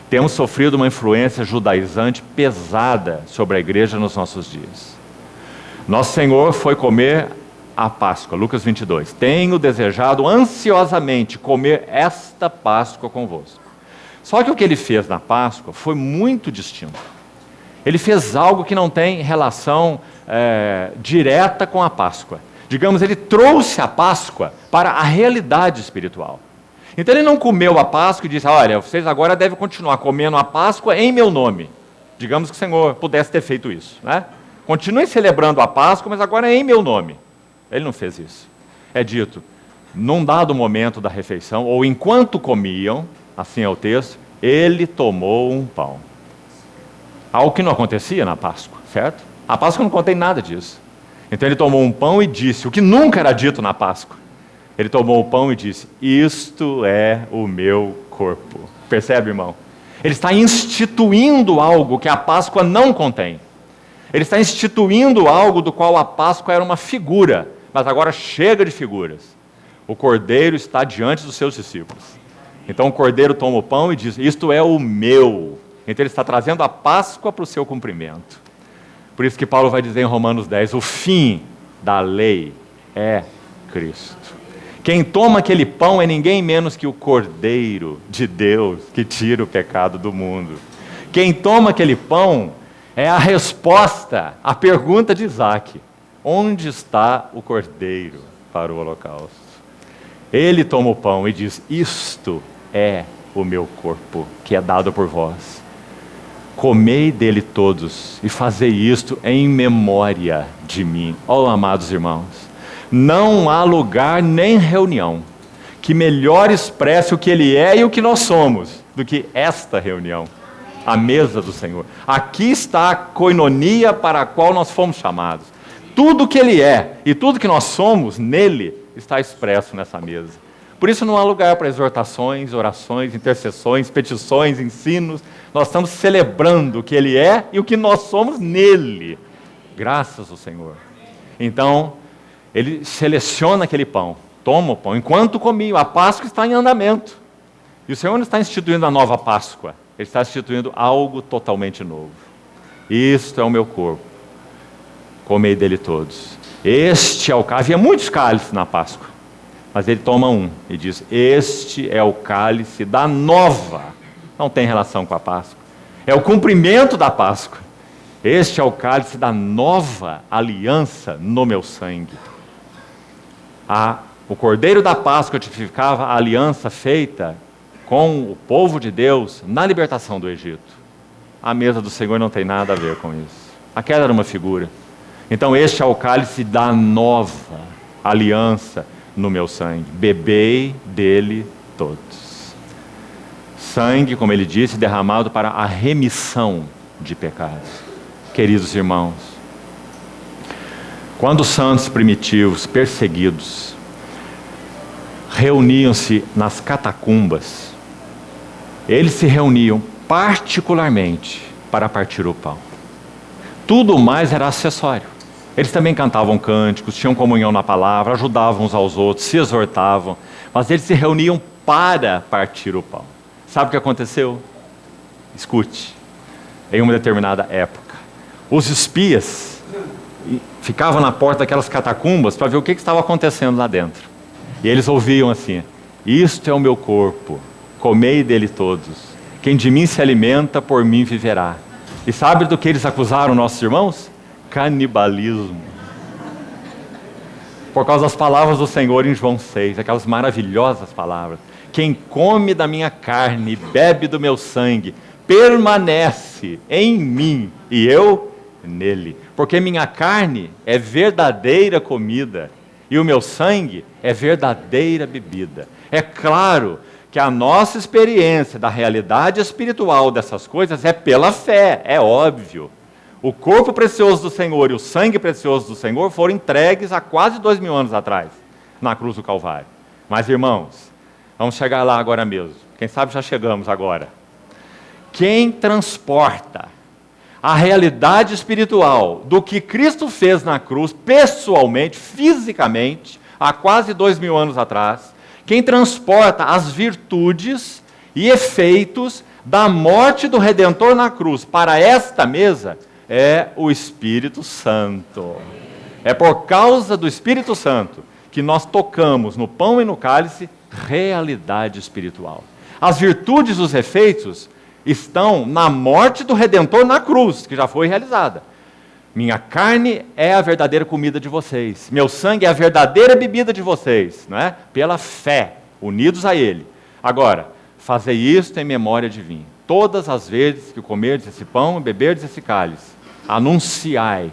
Temos sofrido uma influência judaizante pesada sobre a igreja nos nossos dias. Nosso Senhor foi comer a Páscoa, Lucas 22. Tenho desejado ansiosamente comer esta Páscoa convosco. Só que o que ele fez na Páscoa foi muito distinto. Ele fez algo que não tem relação direta com a Páscoa. Digamos, ele trouxe a Páscoa para a realidade espiritual. Então ele não comeu a Páscoa e disse, olha, vocês agora devem continuar comendo a Páscoa em meu nome. Digamos que o Senhor pudesse ter feito isso, né? Continuem celebrando a Páscoa, mas agora é em meu nome. Ele não fez isso. É dito, num dado momento da refeição, ou enquanto comiam, assim é o texto, ele tomou um pão. Algo que não acontecia na Páscoa, certo? A Páscoa não contém nada disso. Então ele tomou um pão e disse, o que nunca era dito na Páscoa. Ele tomou o pão e disse, isto é o meu corpo. Percebe, irmão? Ele está instituindo algo que a Páscoa não contém. Ele está instituindo algo do qual a Páscoa era uma figura, mas agora chega de figuras. O Cordeiro está diante dos seus discípulos. Então o Cordeiro toma o pão e diz, isto é o meu. Então ele está trazendo a Páscoa para o seu cumprimento. Por isso que Paulo vai dizer em Romanos 10, o fim da lei é Cristo. Quem toma aquele pão é ninguém menos que o Cordeiro de Deus que tira o pecado do mundo. Quem toma aquele pão é a resposta à pergunta de Isaac. Onde está o Cordeiro para o holocausto? Ele toma o pão e diz, isto é o meu corpo que é dado por vós. Comei dele todos e fazei isto em memória de mim. Ó, amados irmãos, não há lugar nem reunião que melhor expresse o que ele é e o que nós somos do que esta reunião, a mesa do Senhor. Aqui está a coinonia para a qual nós fomos chamados. Tudo que ele é e tudo que nós somos nele está expresso nessa mesa. Por isso não há lugar para exortações, orações, intercessões, petições, ensinos. Nós estamos celebrando o que ele é e o que nós somos nele. Graças ao Senhor. Então, ele seleciona aquele pão, toma o pão. Enquanto comiam, a Páscoa está em andamento. E o Senhor não está instituindo a nova Páscoa. Ele está instituindo algo totalmente novo. Isto é o meu corpo. Comei dele todos. Este é o cálice. Havia muitos cálices na Páscoa. Mas ele toma um e diz, este é o cálice da nova. Não tem relação com a Páscoa. É o cumprimento da Páscoa. Este é o cálice da nova aliança no meu sangue. O Cordeiro da Páscoa tipificava a aliança feita com o povo de Deus na libertação do Egito. A mesa do Senhor não tem nada a ver com isso. Aquela era uma figura. Então este é o cálice da nova aliança no meu sangue. Bebei dele todos. Sangue, como ele disse, derramado para a remissão de pecados. Queridos irmãos, quando os santos primitivos, perseguidos, reuniam-se nas catacumbas, eles se reuniam particularmente para partir o pão. Tudo mais era acessório. Eles também cantavam cânticos, tinham comunhão na palavra, ajudavam uns aos outros, se exortavam, mas eles se reuniam para partir o pão. Sabe o que aconteceu? Escute, em uma determinada época, os espias ficavam na porta daquelas catacumbas para ver o que estava acontecendo lá dentro. E eles ouviam assim, isto é o meu corpo, comei dele todos, quem de mim se alimenta, por mim viverá. E sabe do que eles acusaram nossos irmãos? Canibalismo. Por causa das palavras do Senhor em João 6, aquelas maravilhosas palavras. Quem come da minha carne, bebe do meu sangue, permanece em mim e eu nele. Porque minha carne é verdadeira comida e o meu sangue é verdadeira bebida. É claro que a nossa experiência da realidade espiritual dessas coisas é pela fé, é óbvio. O corpo precioso do Senhor e o sangue precioso do Senhor foram entregues há quase 2000 anos atrás, na cruz do Calvário. Mas, irmãos, vamos chegar lá agora mesmo. Quem sabe já chegamos agora. Quem transporta a realidade espiritual do que Cristo fez na cruz, pessoalmente, fisicamente, há quase 2000 anos atrás, quem transporta as virtudes e efeitos da morte do Redentor na cruz para esta mesa é o Espírito Santo. É por causa do Espírito Santo que nós tocamos no pão e no cálice realidade espiritual. As virtudes e os efeitos estão na morte do Redentor na cruz, que já foi realizada. Minha carne é a verdadeira comida de vocês. Meu sangue é a verdadeira bebida de vocês, não é? Pela fé, unidos a Ele. Agora, fazei isto em memória de mim. Todas as vezes que comerdes esse pão e beberdes esse cálice, anunciais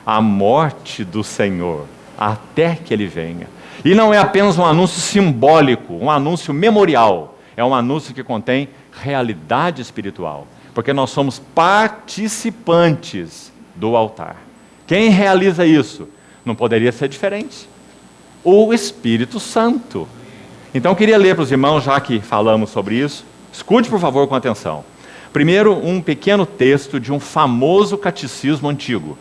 a morte do Senhor, até que Ele venha. E não é apenas um anúncio simbólico, um anúncio memorial. É um anúncio que contém realidade espiritual. Porque nós somos participantes do altar. Quem realiza isso? Não poderia ser diferente. O Espírito Santo. Então eu queria ler para os irmãos, já que falamos sobre isso. Escute, por favor, com atenção. Primeiro, um pequeno texto de um famoso catecismo antigo.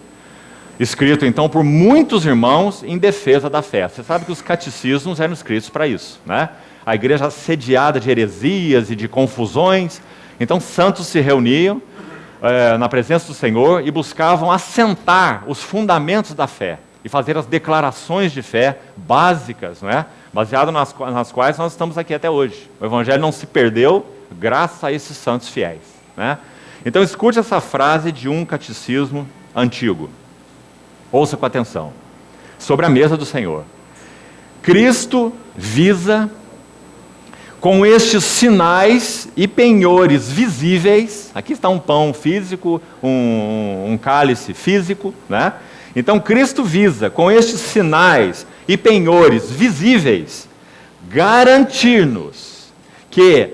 Escrito, então, por muitos irmãos em defesa da fé. Você sabe que os catecismos eram escritos para isso, né? A igreja assediada de heresias e de confusões. Então, santos se reuniam na presença do Senhor e buscavam assentar os fundamentos da fé e fazer as declarações de fé básicas, não é? Baseado nas quais nós estamos aqui até hoje. O Evangelho não se perdeu graças a esses santos fiéis, né? Então escute essa frase de um catecismo antigo. Ouça com atenção. Sobre a mesa do Senhor. Cristo visa, com estes sinais e penhores visíveis, aqui está um pão físico, um cálice físico, né? Então Cristo visa, com estes sinais e penhores visíveis, garantir-nos que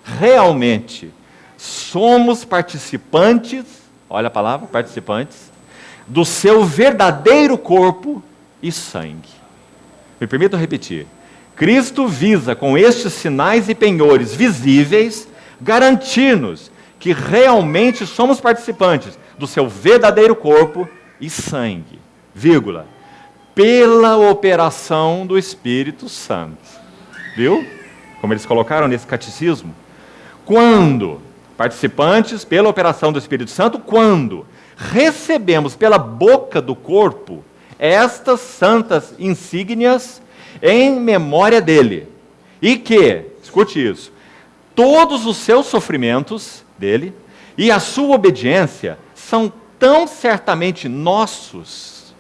realmente somos participantes, olha a palavra, participantes, do seu verdadeiro corpo e sangue. Me permitam repetir. Cristo visa, com estes sinais e penhores visíveis, garantir-nos que realmente somos participantes do seu verdadeiro corpo e sangue, vírgula, pela operação do Espírito Santo. Viu? Como eles colocaram nesse catecismo. Quando, participantes pela operação do Espírito Santo, quando recebemos pela boca do corpo estas santas insígnias em memória dele. E que, escute isso, todos os seus sofrimentos dele e a sua obediência são tão certamente nossos,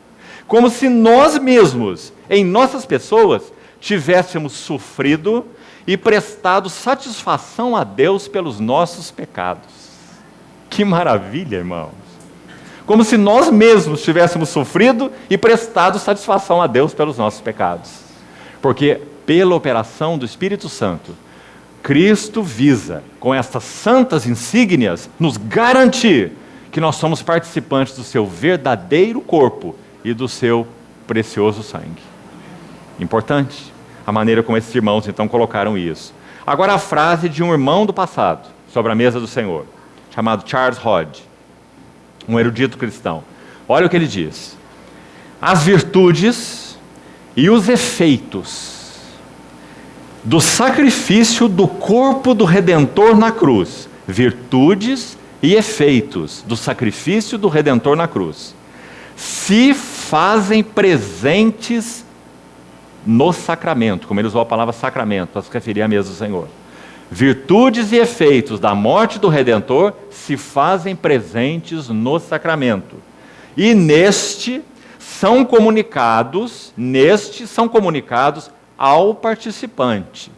como se nós mesmos, em nossas pessoas, tivéssemos sofrido e prestado satisfação a Deus pelos nossos pecados. Que maravilha, irmãos! Como se nós mesmos tivéssemos sofrido e prestado satisfação a Deus pelos nossos pecados. Porque, pela operação do Espírito Santo, Cristo visa, com estas santas insígnias, nos garantir que nós somos participantes do seu verdadeiro corpo e do seu precioso sangue. Importante a maneira como esses irmãos então colocaram isso. Agora a frase de um irmão do passado, sobre a mesa do Senhor, chamado Charles Hodge, um erudito cristão. Olha o que ele diz. As virtudes e os efeitos do sacrifício do corpo do Redentor na cruz. Virtudes e efeitos do sacrifício do Redentor na cruz. Se fazem presentes no sacramento, como ele usou a palavra sacramento, para se referir à mesa do Senhor. Virtudes e efeitos da morte do Redentor se fazem presentes no sacramento. E neste são comunicados ao participante,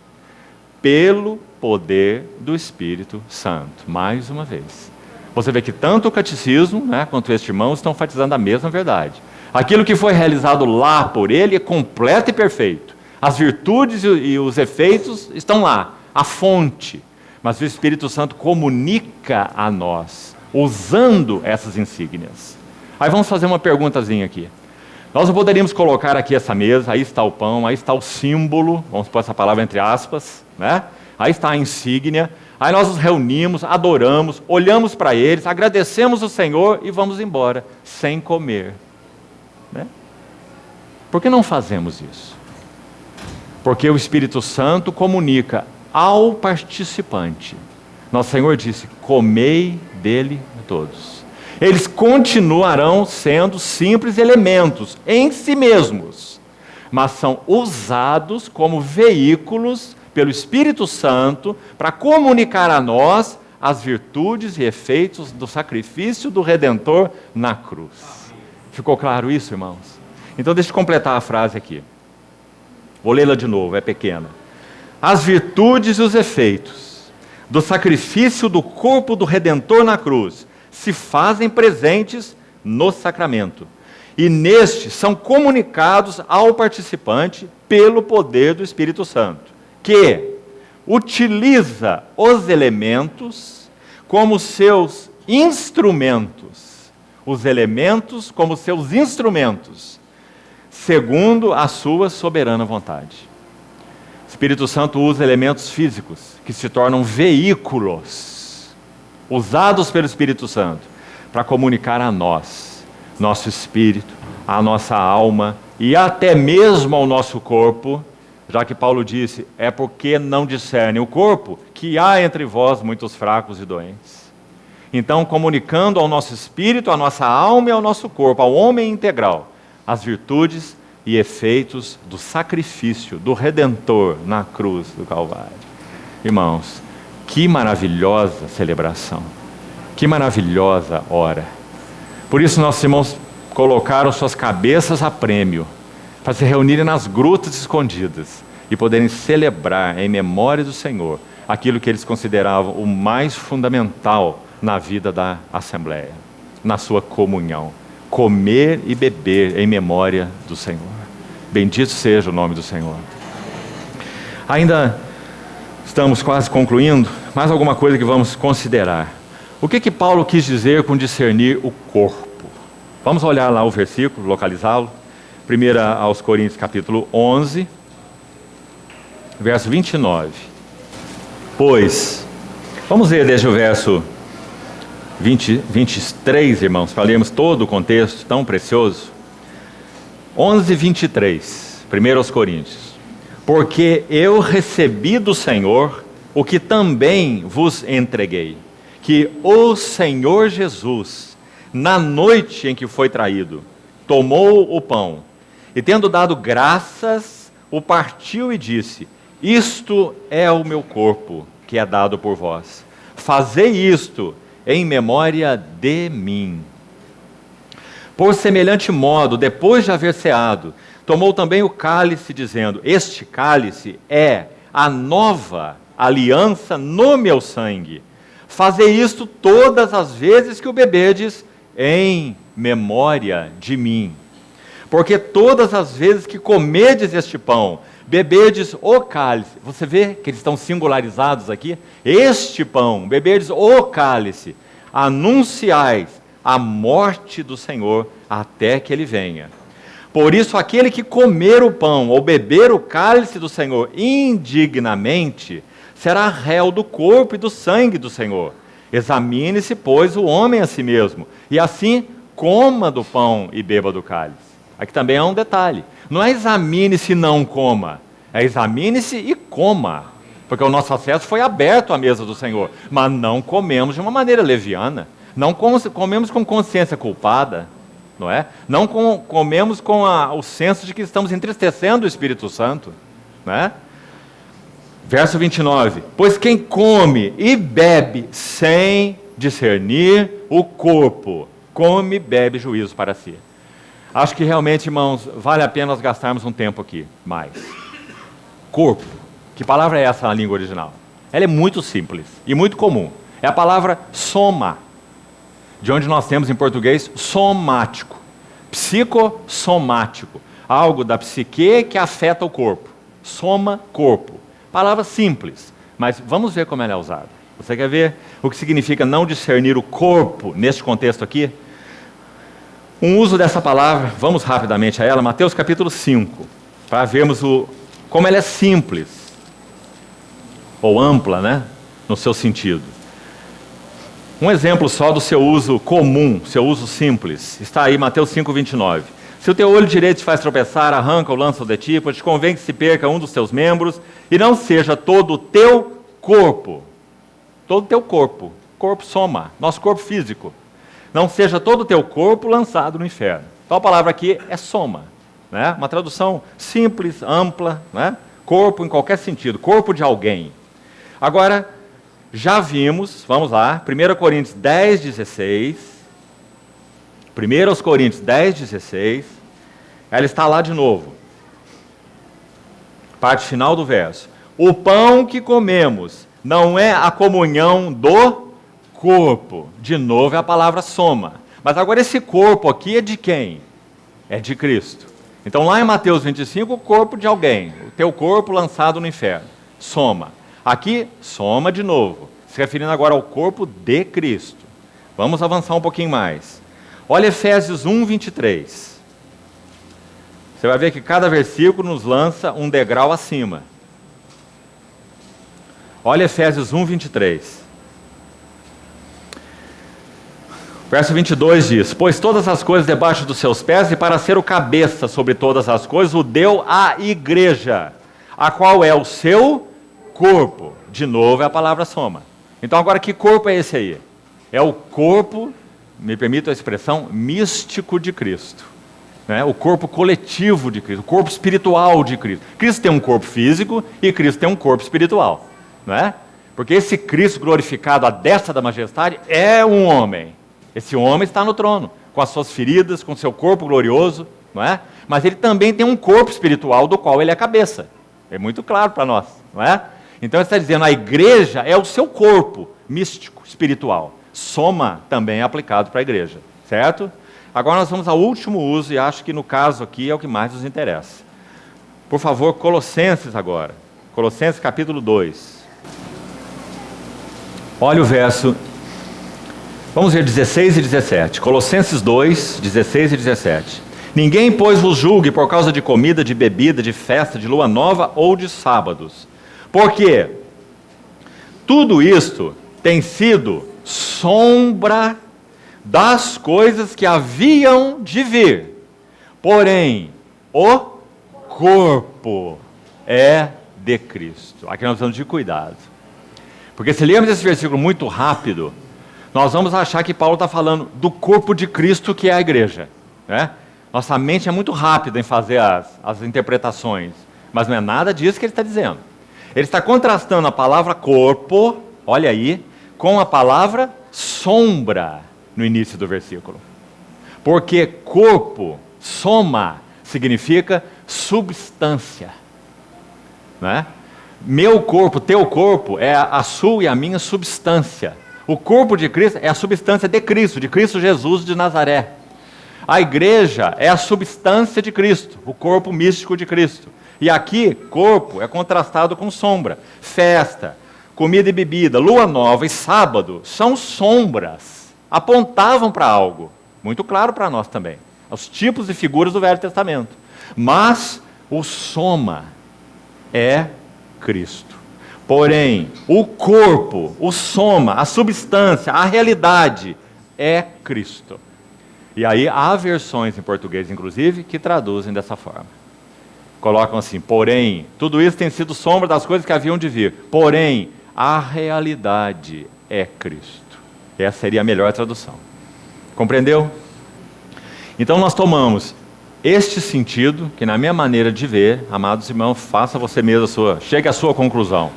pelo poder do Espírito Santo. Mais uma vez. Você vê que tanto o catecismo, quanto este irmão estão enfatizando a mesma verdade. Aquilo que foi realizado lá por ele é completo e perfeito. As virtudes e os efeitos estão lá, a fonte. Mas o Espírito Santo comunica a nós, usando essas insígnias. Aí vamos fazer uma perguntazinha aqui. Nós não poderíamos colocar aqui essa mesa, aí está o pão, aí está o símbolo, vamos pôr essa palavra entre aspas, né? Aí está a insígnia, aí nós nos reunimos, adoramos, olhamos para eles, agradecemos o Senhor e vamos embora, sem comer. Né? Por que não fazemos isso? Porque o Espírito Santo comunica ao participante. Nosso Senhor disse, comei dele todos. Eles continuarão sendo simples elementos em si mesmos, mas são usados como veículos pelo Espírito Santo para comunicar a nós as virtudes e efeitos do sacrifício do Redentor na cruz. Ficou claro isso, irmãos? Então deixa eu completar a frase aqui. Vou lê-la de novo, é pequena. As virtudes e os efeitos do sacrifício do corpo do Redentor na cruz se fazem presentes no sacramento. E neste são comunicados ao participante pelo poder do Espírito Santo, que utiliza os elementos como seus instrumentos. Os elementos como seus instrumentos, segundo a sua soberana vontade. O Espírito Santo usa elementos físicos que se tornam veículos usados pelo Espírito Santo para comunicar a nós, nosso espírito, a nossa alma e até mesmo ao nosso corpo, já que Paulo disse, é porque não discernem o corpo que há entre vós muitos fracos e doentes. Então, comunicando ao nosso espírito, à nossa alma e ao nosso corpo, ao homem integral, as virtudes e efeitos do sacrifício do Redentor na cruz do Calvário. Irmãos, que maravilhosa celebração, que maravilhosa hora. Por isso nossos irmãos colocaram suas cabeças a prêmio, para se reunirem nas grutas escondidas e poderem celebrar em memória do Senhor aquilo que eles consideravam o mais fundamental na vida da Assembleia, na sua comunhão, comer e beber em memória do Senhor. Bendito seja o nome do Senhor. Ainda estamos quase concluindo, mais alguma coisa que vamos considerar. O que Paulo quis dizer com discernir o corpo? Vamos olhar lá o versículo, localizá-lo. 1 aos Coríntios, capítulo 11, verso 29. Pois, vamos ler desde o verso 23, irmãos, para lermos todo o contexto tão precioso. 11, 23, 1 aos Coríntios. Porque eu recebi do Senhor o que também vos entreguei, que o Senhor Jesus, na noite em que foi traído, tomou o pão, e tendo dado graças, o partiu e disse, isto é o meu corpo, que é dado por vós. Fazei isto em memória de mim. Por semelhante modo, depois de haver ceado, tomou também o cálice, dizendo, este cálice é a nova aliança no meu sangue. Fazei isto todas as vezes que o beberdes em memória de mim. Porque todas as vezes que comerdes este pão, beberdes o cálice, você vê que eles estão singularizados aqui? Este pão, beberdes o cálice, anunciais a morte do Senhor até que ele venha. Por isso, aquele que comer o pão ou beber o cálice do Senhor indignamente, será réu do corpo e do sangue do Senhor. Examine-se, pois, o homem a si mesmo, e assim coma do pão e beba do cálice. Aqui também há um detalhe. Não é examine-se e não coma, é examine-se e coma. Porque o nosso acesso foi aberto à mesa do Senhor, mas não comemos de uma maneira leviana. Não comemos com consciência culpada, não é? Não comemos com o senso de que estamos entristecendo o Espírito Santo, não é? Verso 29, pois quem come e bebe sem discernir o corpo, come e bebe juízo para si. Acho que realmente, irmãos, vale a pena nós gastarmos um tempo aqui, mais. Corpo, que palavra é essa na língua original? Ela é muito simples e muito comum. É a palavra soma, de onde nós temos em português somático, psicossomático, algo da psique que afeta o corpo. Soma, corpo. Palavra simples, mas vamos ver como ela é usada. Você quer ver o que significa não discernir o corpo neste contexto aqui? Um uso dessa palavra, vamos rapidamente a ela, Mateus capítulo 5, para vermos como ela é simples, ou ampla, né, no seu sentido. Um exemplo só do seu uso comum, seu uso simples, está aí Mateus 5, 29. Se o teu olho direito te faz tropeçar, arranca ou lança-o de ti, pois te convém que se perca um dos teus membros, e não seja todo o teu corpo. Todo o teu corpo. Corpo soma, nosso corpo físico. Não seja todo o teu corpo lançado no inferno. Então a palavra aqui é soma, né? Uma tradução simples, ampla, né? Corpo em qualquer sentido, corpo de alguém. Agora, já vimos, vamos lá, 1 Coríntios 10, 16. 1 Coríntios 10, 16. Ela está lá de novo. Parte final do verso. O pão que comemos não é a comunhão do corpo. De novo é a palavra soma. Mas agora esse corpo aqui é de quem? É de Cristo. Então lá em Mateus 25, o corpo de alguém. O teu corpo lançado no inferno. Soma. Aqui, soma de novo. Se referindo agora ao corpo de Cristo. Vamos avançar um pouquinho mais. Olha Efésios 1, 23. Você vai ver que cada versículo nos lança um degrau acima. Olha Efésios 1, 23. Verso 22 diz: pois todas as coisas debaixo dos seus pés, e para ser o cabeça sobre todas as coisas, o deu à igreja, a qual é o seu corpo. De novo é a palavra soma. Então agora que corpo é esse aí? É o corpo, me permito a expressão, místico de Cristo. Né? O corpo coletivo de Cristo, o corpo espiritual de Cristo. Cristo tem um corpo físico e Cristo tem um corpo espiritual. Não é? Porque esse Cristo glorificado à destra da majestade é um homem. Esse homem está no trono, com as suas feridas, com seu corpo glorioso, não é? Mas ele também tem um corpo espiritual do qual ele é a cabeça. É muito claro para nós, não é? Então ele está dizendo, a igreja é o seu corpo místico, espiritual. Soma também é aplicado para a igreja, certo? Agora nós vamos ao último uso, e acho que no caso aqui é o que mais nos interessa. Por favor, Colossenses agora. Colossenses capítulo 2. Olha o verso, vamos ver 16 e 17. Colossenses 2, 16 e 17. Ninguém, pois, vos julgue por causa de comida, de bebida, de festa, de lua nova ou de sábados. Porque tudo isto tem sido sombra das coisas que haviam de vir. Porém, o corpo é de Cristo. Aqui nós precisamos de cuidado. Porque se lermos esse versículo muito rápido, nós vamos achar que Paulo está falando do corpo de Cristo, que é a igreja. Né? Nossa mente é muito rápida em fazer as interpretações, mas não é nada disso que ele está dizendo. Ele está contrastando a palavra corpo, olha aí, com a palavra sombra no início do versículo. Porque corpo, soma, significa substância. Né? Meu corpo, teu corpo, é a sua e a minha substância. O corpo de Cristo é a substância de Cristo Jesus de Nazaré. A igreja é a substância de Cristo, o corpo místico de Cristo. E aqui, corpo é contrastado com sombra. Festa, comida e bebida, lua nova e sábado são sombras. Apontavam para algo, muito claro para nós também. Os tipos e figuras do Velho Testamento. Mas o soma é Cristo. Porém, o corpo, o soma, a substância, a realidade é Cristo. E aí há versões em português, inclusive, que traduzem dessa forma. Colocam assim, porém, tudo isso tem sido sombra das coisas que haviam de vir. Porém, a realidade é Cristo. Essa seria a melhor tradução. Compreendeu? Então nós tomamos este sentido, que na minha maneira de ver, amados irmãos, faça você mesmo chegue à sua conclusão.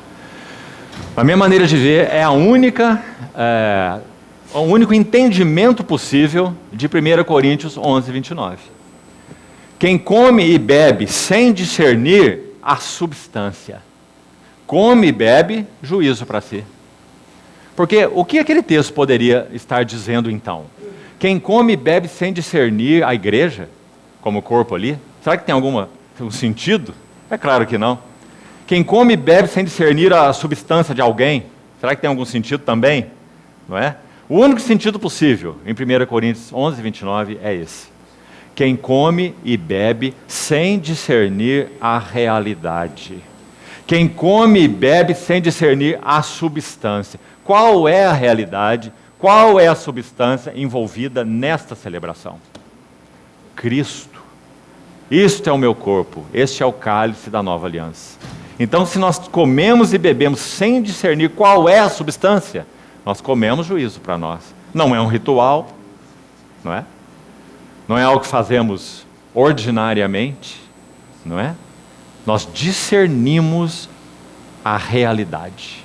A minha maneira de ver é o único entendimento possível de 1 Coríntios 11, 29. Quem come e bebe sem discernir a substância, come e bebe juízo para si. Porque o que aquele texto poderia estar dizendo então? Quem come e bebe sem discernir a igreja, como corpo ali, será que tem algum sentido? É claro que não. Quem come e bebe sem discernir a substância de alguém, será que tem algum sentido também? Não é? O único sentido possível, em 1 Coríntios 11, 29, é esse. Quem come e bebe sem discernir a realidade. Quem come e bebe sem discernir a substância. Qual é a realidade? Qual é a substância envolvida nesta celebração? Cristo. Isto é o meu corpo, este é o cálice da nova aliança. Então, se nós comemos e bebemos sem discernir qual é a substância, nós comemos juízo para nós. Não é um ritual, não é? Não é algo que fazemos ordinariamente, não é? Nós discernimos a realidade.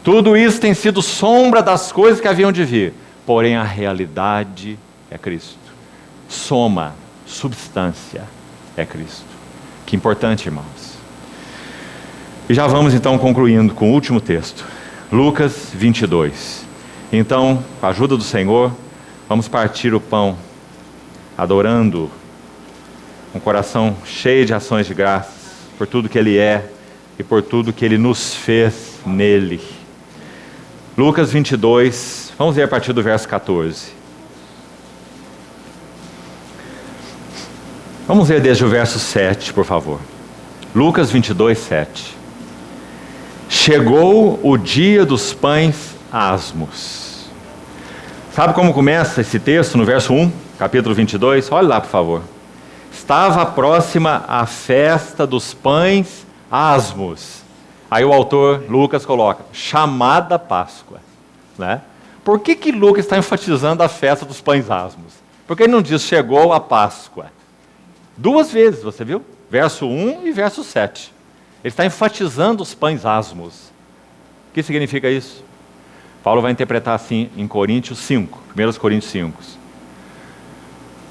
Tudo isso tem sido sombra das coisas que haviam de vir, porém a realidade é Cristo. Soma, substância é Cristo. Que importante, irmãos. E já vamos então concluindo com o último texto. Lucas 22. Então, com a ajuda do Senhor, vamos partir o pão, adorando, um coração cheio de ações de graças, por tudo que Ele é e por tudo que Ele nos fez nele. Lucas 22, vamos ler a partir do verso 14. Vamos ler desde o verso 7, por favor. Lucas 22, 7. Chegou o dia dos pães asmos. Sabe como começa esse texto no verso 1, capítulo 22? Olha lá, por favor. Estava próxima a festa dos pães asmos. Aí o autor, Lucas, coloca, chamada Páscoa. Né? Por que Lucas está enfatizando a festa dos pães asmos? Porque ele não diz chegou a Páscoa. Duas vezes, você viu? Verso 1 e verso 7. Ele está enfatizando os pães asmos. O que significa isso? Paulo vai interpretar assim em Coríntios 5, 1 Coríntios 5.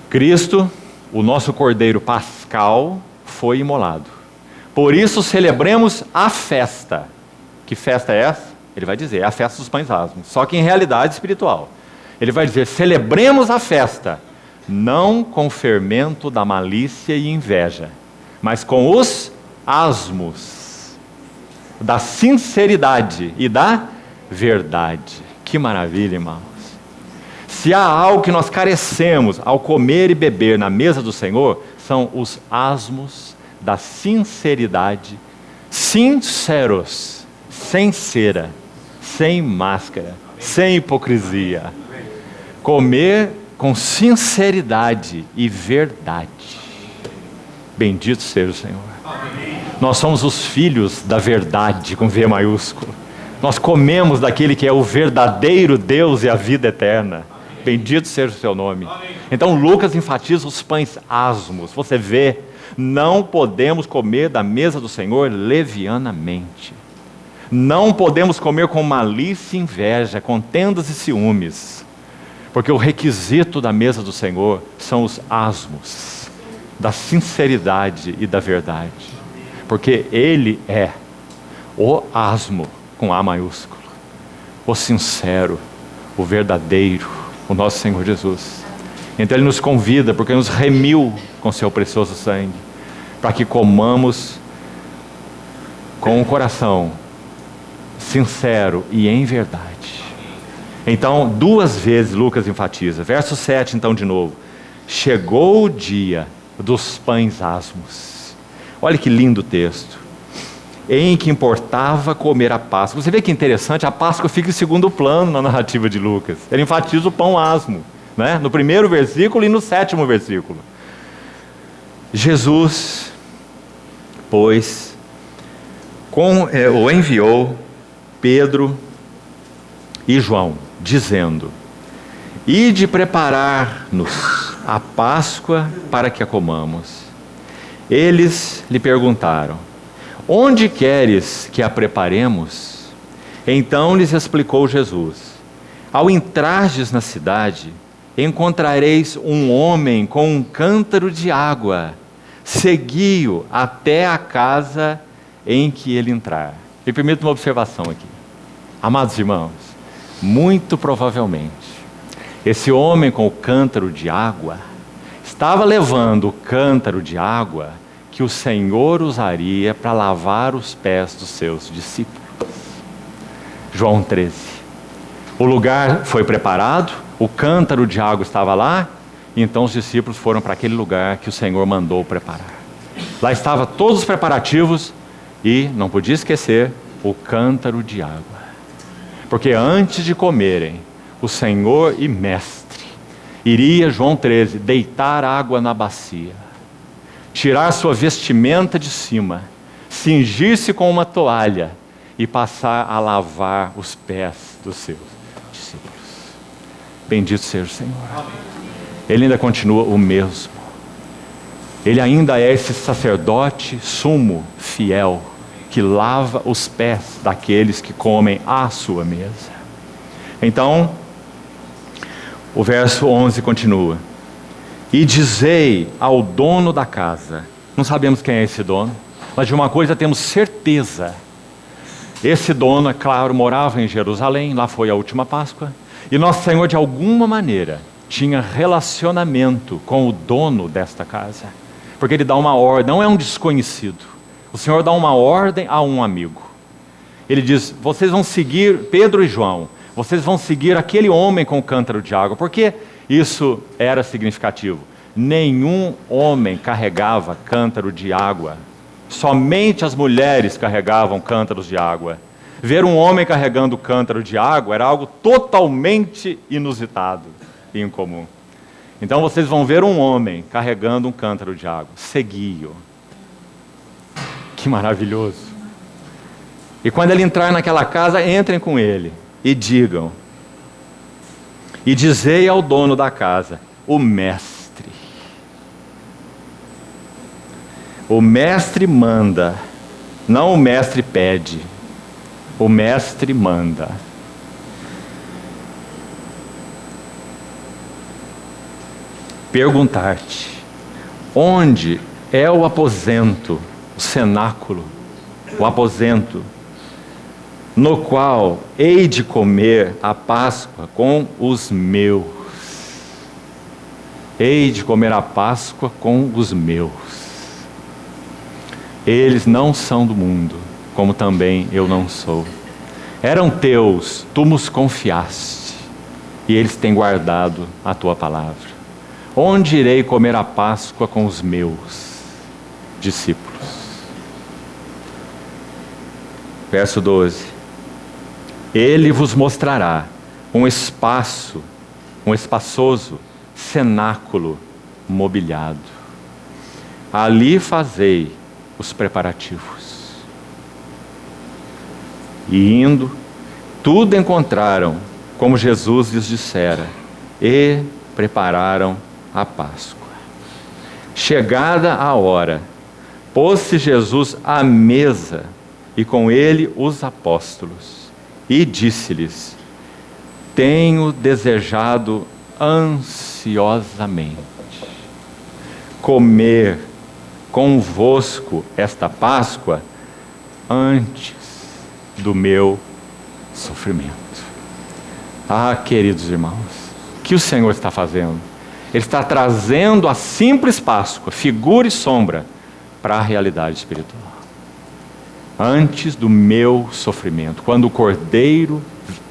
Cristo, o nosso Cordeiro Pascal, foi imolado. Por isso celebremos a festa. Que festa é essa? Ele vai dizer, é a festa dos pães asmos. Só que em realidade espiritual. Ele vai dizer, celebremos a festa, não com fermento da malícia e inveja, mas com os asmos da sinceridade e da verdade. Que maravilha, irmãos. Se há algo que nós carecemos ao comer e beber na mesa do Senhor, são os asmos da sinceridade, sinceros, sem cera, sem máscara, sem hipocrisia. Comer com sinceridade e verdade. Bendito seja o Senhor. Nós somos os filhos da verdade, com V maiúsculo. Nós comemos daquele que é o verdadeiro Deus e a vida eterna. Bendito seja o seu nome. Então Lucas enfatiza os pães asmos. Você vê, não podemos comer da mesa do Senhor levianamente. Não podemos comer com malícia e inveja, contendas e ciúmes. Porque o requisito da mesa do Senhor são os asmos da sinceridade e da verdade. Porque Ele é o asmo, com A maiúsculo, o sincero, o verdadeiro, o nosso Senhor Jesus. Então Ele nos convida, porque nos remiu com seu precioso sangue, para que comamos com o coração sincero e em verdade. Então, duas vezes Lucas enfatiza. Verso 7, então, de novo. Chegou o dia dos pães asmos. Olha que lindo texto. Em que importava comer a Páscoa. Você vê que interessante, a Páscoa fica em segundo plano na narrativa de Lucas. Ele enfatiza o pão asmo, né? No primeiro versículo e no 7º versículo. Jesus, pois, o enviou Pedro e João, dizendo, ide preparar-nos a Páscoa para que a comamos. Eles lhe perguntaram, onde queres que a preparemos? Então lhes explicou Jesus, ao entrardes na cidade, encontrareis um homem com um cântaro de água, segui-o até a casa em que ele entrar. Me permita uma observação aqui. Amados irmãos, muito provavelmente, esse homem com o cântaro de água, estava levando o cântaro de água que o Senhor usaria para lavar os pés dos seus discípulos. João 13. O lugar foi preparado, o cântaro de água estava lá, e então os discípulos foram para aquele lugar que o Senhor mandou preparar. Lá estavam todos os preparativos e, não podia esquecer, o cântaro de água. Porque antes de comerem, o Senhor e Mestre iria, João 13, deitar água na bacia, tirar sua vestimenta de cima, cingir-se com uma toalha e passar a lavar os pés dos seus discípulos. Bendito seja o Senhor. Ele ainda continua o mesmo. Ele ainda é esse sacerdote sumo, fiel, que lava os pés daqueles que comem à sua mesa. Então, o verso 11 continua. E dizei ao dono da casa, não sabemos quem é esse dono, mas de uma coisa temos certeza. Esse dono, é claro, morava em Jerusalém, lá foi a última Páscoa, e Nosso Senhor, de alguma maneira, tinha relacionamento com o dono desta casa, porque ele dá uma ordem, não é um desconhecido. O Senhor dá uma ordem a um amigo. Ele diz, vocês vão seguir, Pedro e João, vocês vão seguir aquele homem com o cântaro de água. Por que isso era significativo? Nenhum homem carregava cântaro de água. Somente as mulheres carregavam cântaros de água. Ver um homem carregando cântaro de água era algo totalmente inusitado e incomum. Então vocês vão ver um homem carregando um cântaro de água. Segui-o. Que maravilhoso. E quando ele entrar naquela casa, entrem com ele e digam. E dizei ao dono da casa, o mestre. O mestre manda, não o mestre pede. O mestre manda. Perguntar-te, onde é o aposento, o cenáculo, o aposento, no qual hei de comer a Páscoa com os meus. Hei de comer a Páscoa com os meus. Eles não são do mundo, como também eu não sou. Eram teus, tu nos confiaste, e eles têm guardado a tua palavra. Onde irei comer a Páscoa com os meus discípulos? Verso 12. Ele vos mostrará um espaçoso cenáculo mobiliado. Ali fazei os preparativos. E indo, tudo encontraram, como Jesus lhes dissera, e prepararam a Páscoa. Chegada a hora, pôs-se Jesus à mesa, e com ele os apóstolos, e disse-lhes, tenho desejado ansiosamente comer convosco esta Páscoa antes do meu sofrimento. Ah, queridos irmãos, o que o Senhor está fazendo? Ele está trazendo a simples Páscoa, figura e sombra, para a realidade espiritual. Antes do meu sofrimento, quando o Cordeiro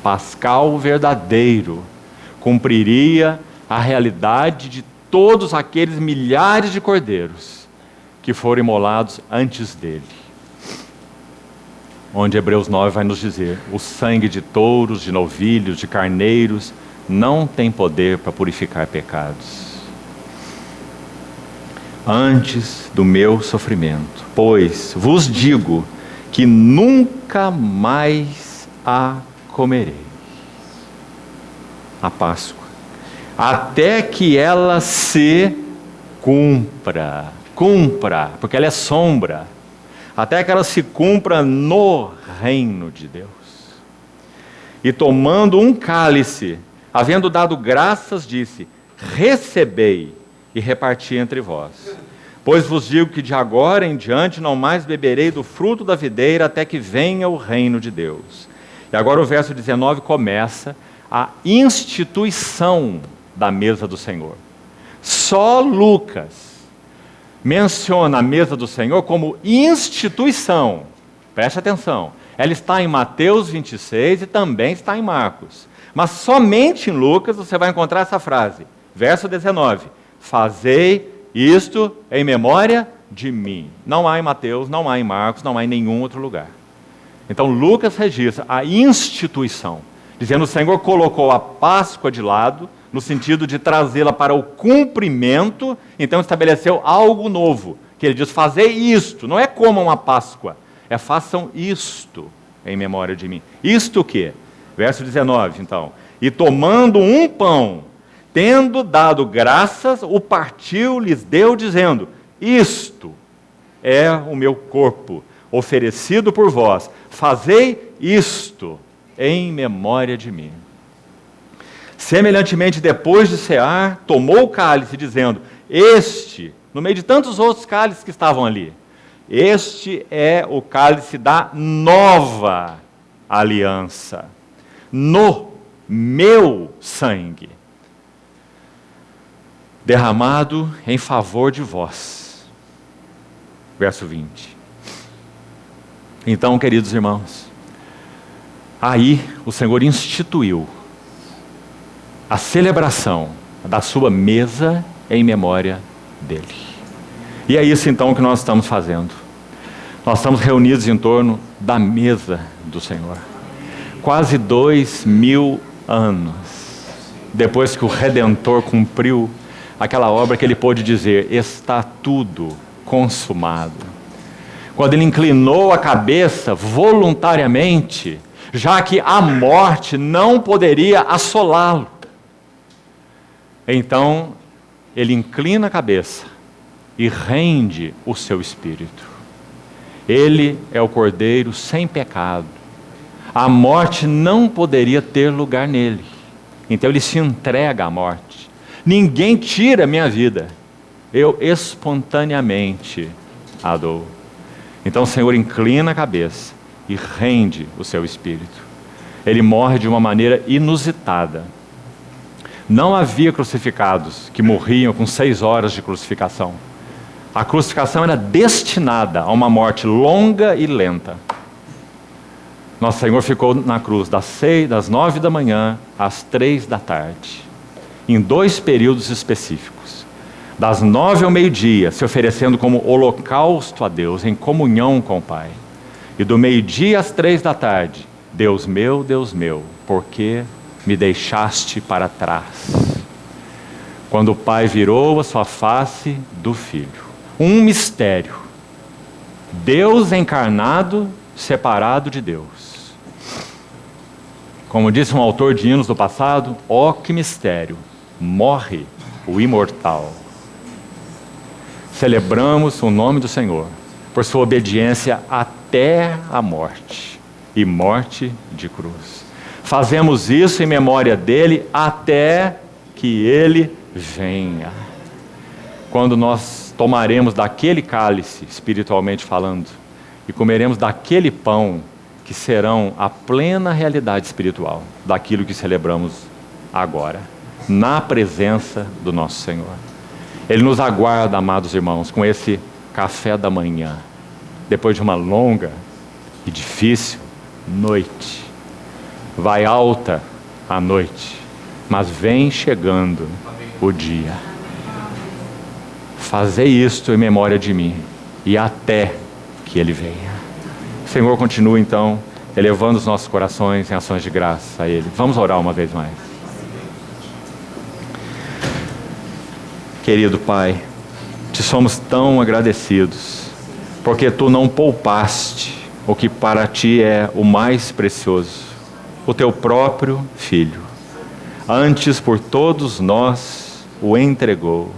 Pascal verdadeiro cumpriria a realidade de todos aqueles milhares de cordeiros que foram imolados antes dele. Onde Hebreus 9 vai nos dizer, o sangue de touros, de novilhos, de carneiros, não tem poder para purificar pecados. Antes do meu sofrimento, pois vos digo que nunca mais a comerei, a Páscoa, até que ela se cumpra, porque ela é sombra, até que ela se cumpra no reino de Deus. E tomando um cálice, havendo dado graças, disse, recebei e reparti entre vós. Pois vos digo que de agora em diante não mais beberei do fruto da videira até que venha o reino de Deus. E agora o verso 19 começa a instituição da mesa do Senhor. Só Lucas menciona a mesa do Senhor como instituição. Preste atenção. Ela está em Mateus 26 e também está em Marcos. Mas somente em Lucas você vai encontrar essa frase. Verso 19. Fazei isto em memória de mim. Não há em Mateus, não há em Marcos, não há em nenhum outro lugar. Então Lucas registra a instituição, dizendo que o Senhor colocou a Páscoa de lado, no sentido de trazê-la para o cumprimento, então estabeleceu algo novo, que ele diz, fazei isto, não é comam a Páscoa, é façam isto em memória de mim. Isto o quê? Verso 19, então. E tomando um pão, tendo dado graças, o partiu, lhes deu, dizendo, isto é o meu corpo, oferecido por vós, fazei isto em memória de mim. Semelhantemente, depois de cear, tomou o cálice, dizendo, este, no meio de tantos outros cálices que estavam ali, este é o cálice da nova aliança, no meu sangue, derramado em favor de vós. Verso 20. Então, queridos irmãos, aí o Senhor instituiu a celebração da sua mesa em memória dele. E é isso então que nós estamos fazendo. Nós estamos reunidos em torno da mesa do Senhor. Quase 2000 anos depois que o Redentor cumpriu aquela obra que ele pôde dizer, está tudo consumado. Quando ele inclinou a cabeça voluntariamente, já que a morte não poderia assolá-lo. Então, ele inclina a cabeça e rende o seu espírito. Ele é o Cordeiro sem pecado. A morte não poderia ter lugar nele. Então ele se entrega à morte. Ninguém tira a minha vida. Eu espontaneamente a dou. Então o Senhor inclina a cabeça e rende o seu espírito. Ele morre de uma maneira inusitada. Não havia crucificados que morriam com 6 horas de crucificação. A crucificação era destinada a uma morte longa e lenta. Nosso Senhor ficou na cruz das 9 da manhã às 3 da tarde, em 2 períodos específicos. Das 9 ao meio-dia, se oferecendo como holocausto a Deus, em comunhão com o Pai. E do meio-dia às 3 da tarde, Deus meu, por que me deixaste para trás? Quando o Pai virou a sua face do Filho. Um mistério. Deus encarnado, separado de Deus. Como disse um autor de hinos do passado, ó que mistério, morre o imortal. Celebramos o nome do Senhor, por sua obediência até a morte, e morte de cruz. Fazemos isso em memória dele até que ele venha. Quando nós tomaremos daquele cálice, espiritualmente falando, e comeremos daquele pão, que serão a plena realidade espiritual daquilo que celebramos agora, na presença do nosso Senhor. Ele nos aguarda, amados irmãos, com esse café da manhã, depois de uma longa e difícil noite. Vai alta a noite, mas vem chegando o dia. Fazei isto em memória de mim, e até que ele venha. O Senhor continua então elevando os nossos corações em ações de graça a Ele. Vamos orar uma vez mais. Querido Pai, te somos tão agradecidos, porque Tu não poupaste o que para Ti é o mais precioso, o Teu próprio Filho. Antes por todos nós o entregou.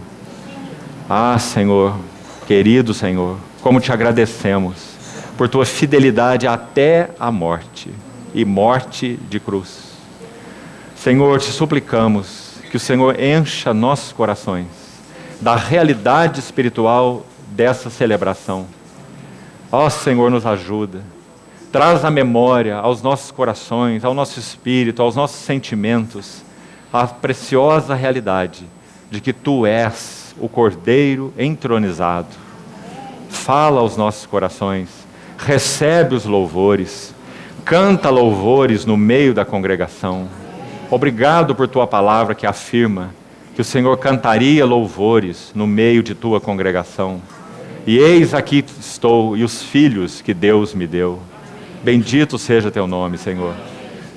Ah, Senhor, querido Senhor, como Te agradecemos por Tua fidelidade até a morte, e morte de cruz. Senhor, te suplicamos que o Senhor encha nossos corações da realidade espiritual dessa celebração. Ó Senhor, nos ajuda, traz à memória, aos nossos corações, ao nosso espírito, aos nossos sentimentos, a preciosa realidade de que Tu és o Cordeiro entronizado. Fala aos nossos corações, recebe os louvores, canta louvores no meio da congregação. Obrigado por tua palavra que afirma que o Senhor cantaria louvores no meio de tua congregação. E eis aqui estou e os filhos que Deus me deu. Bendito seja teu nome, Senhor.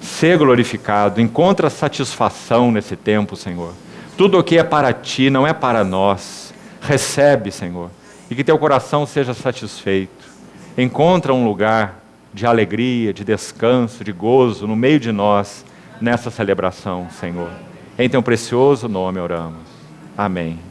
Sê glorificado, encontra satisfação nesse tempo, Senhor. Tudo o que é para ti não é para nós. Recebe, Senhor, e que teu coração seja satisfeito. Encontra um lugar de alegria, de descanso, de gozo no meio de nós, nessa celebração, Senhor. Em teu precioso nome oramos. Amém.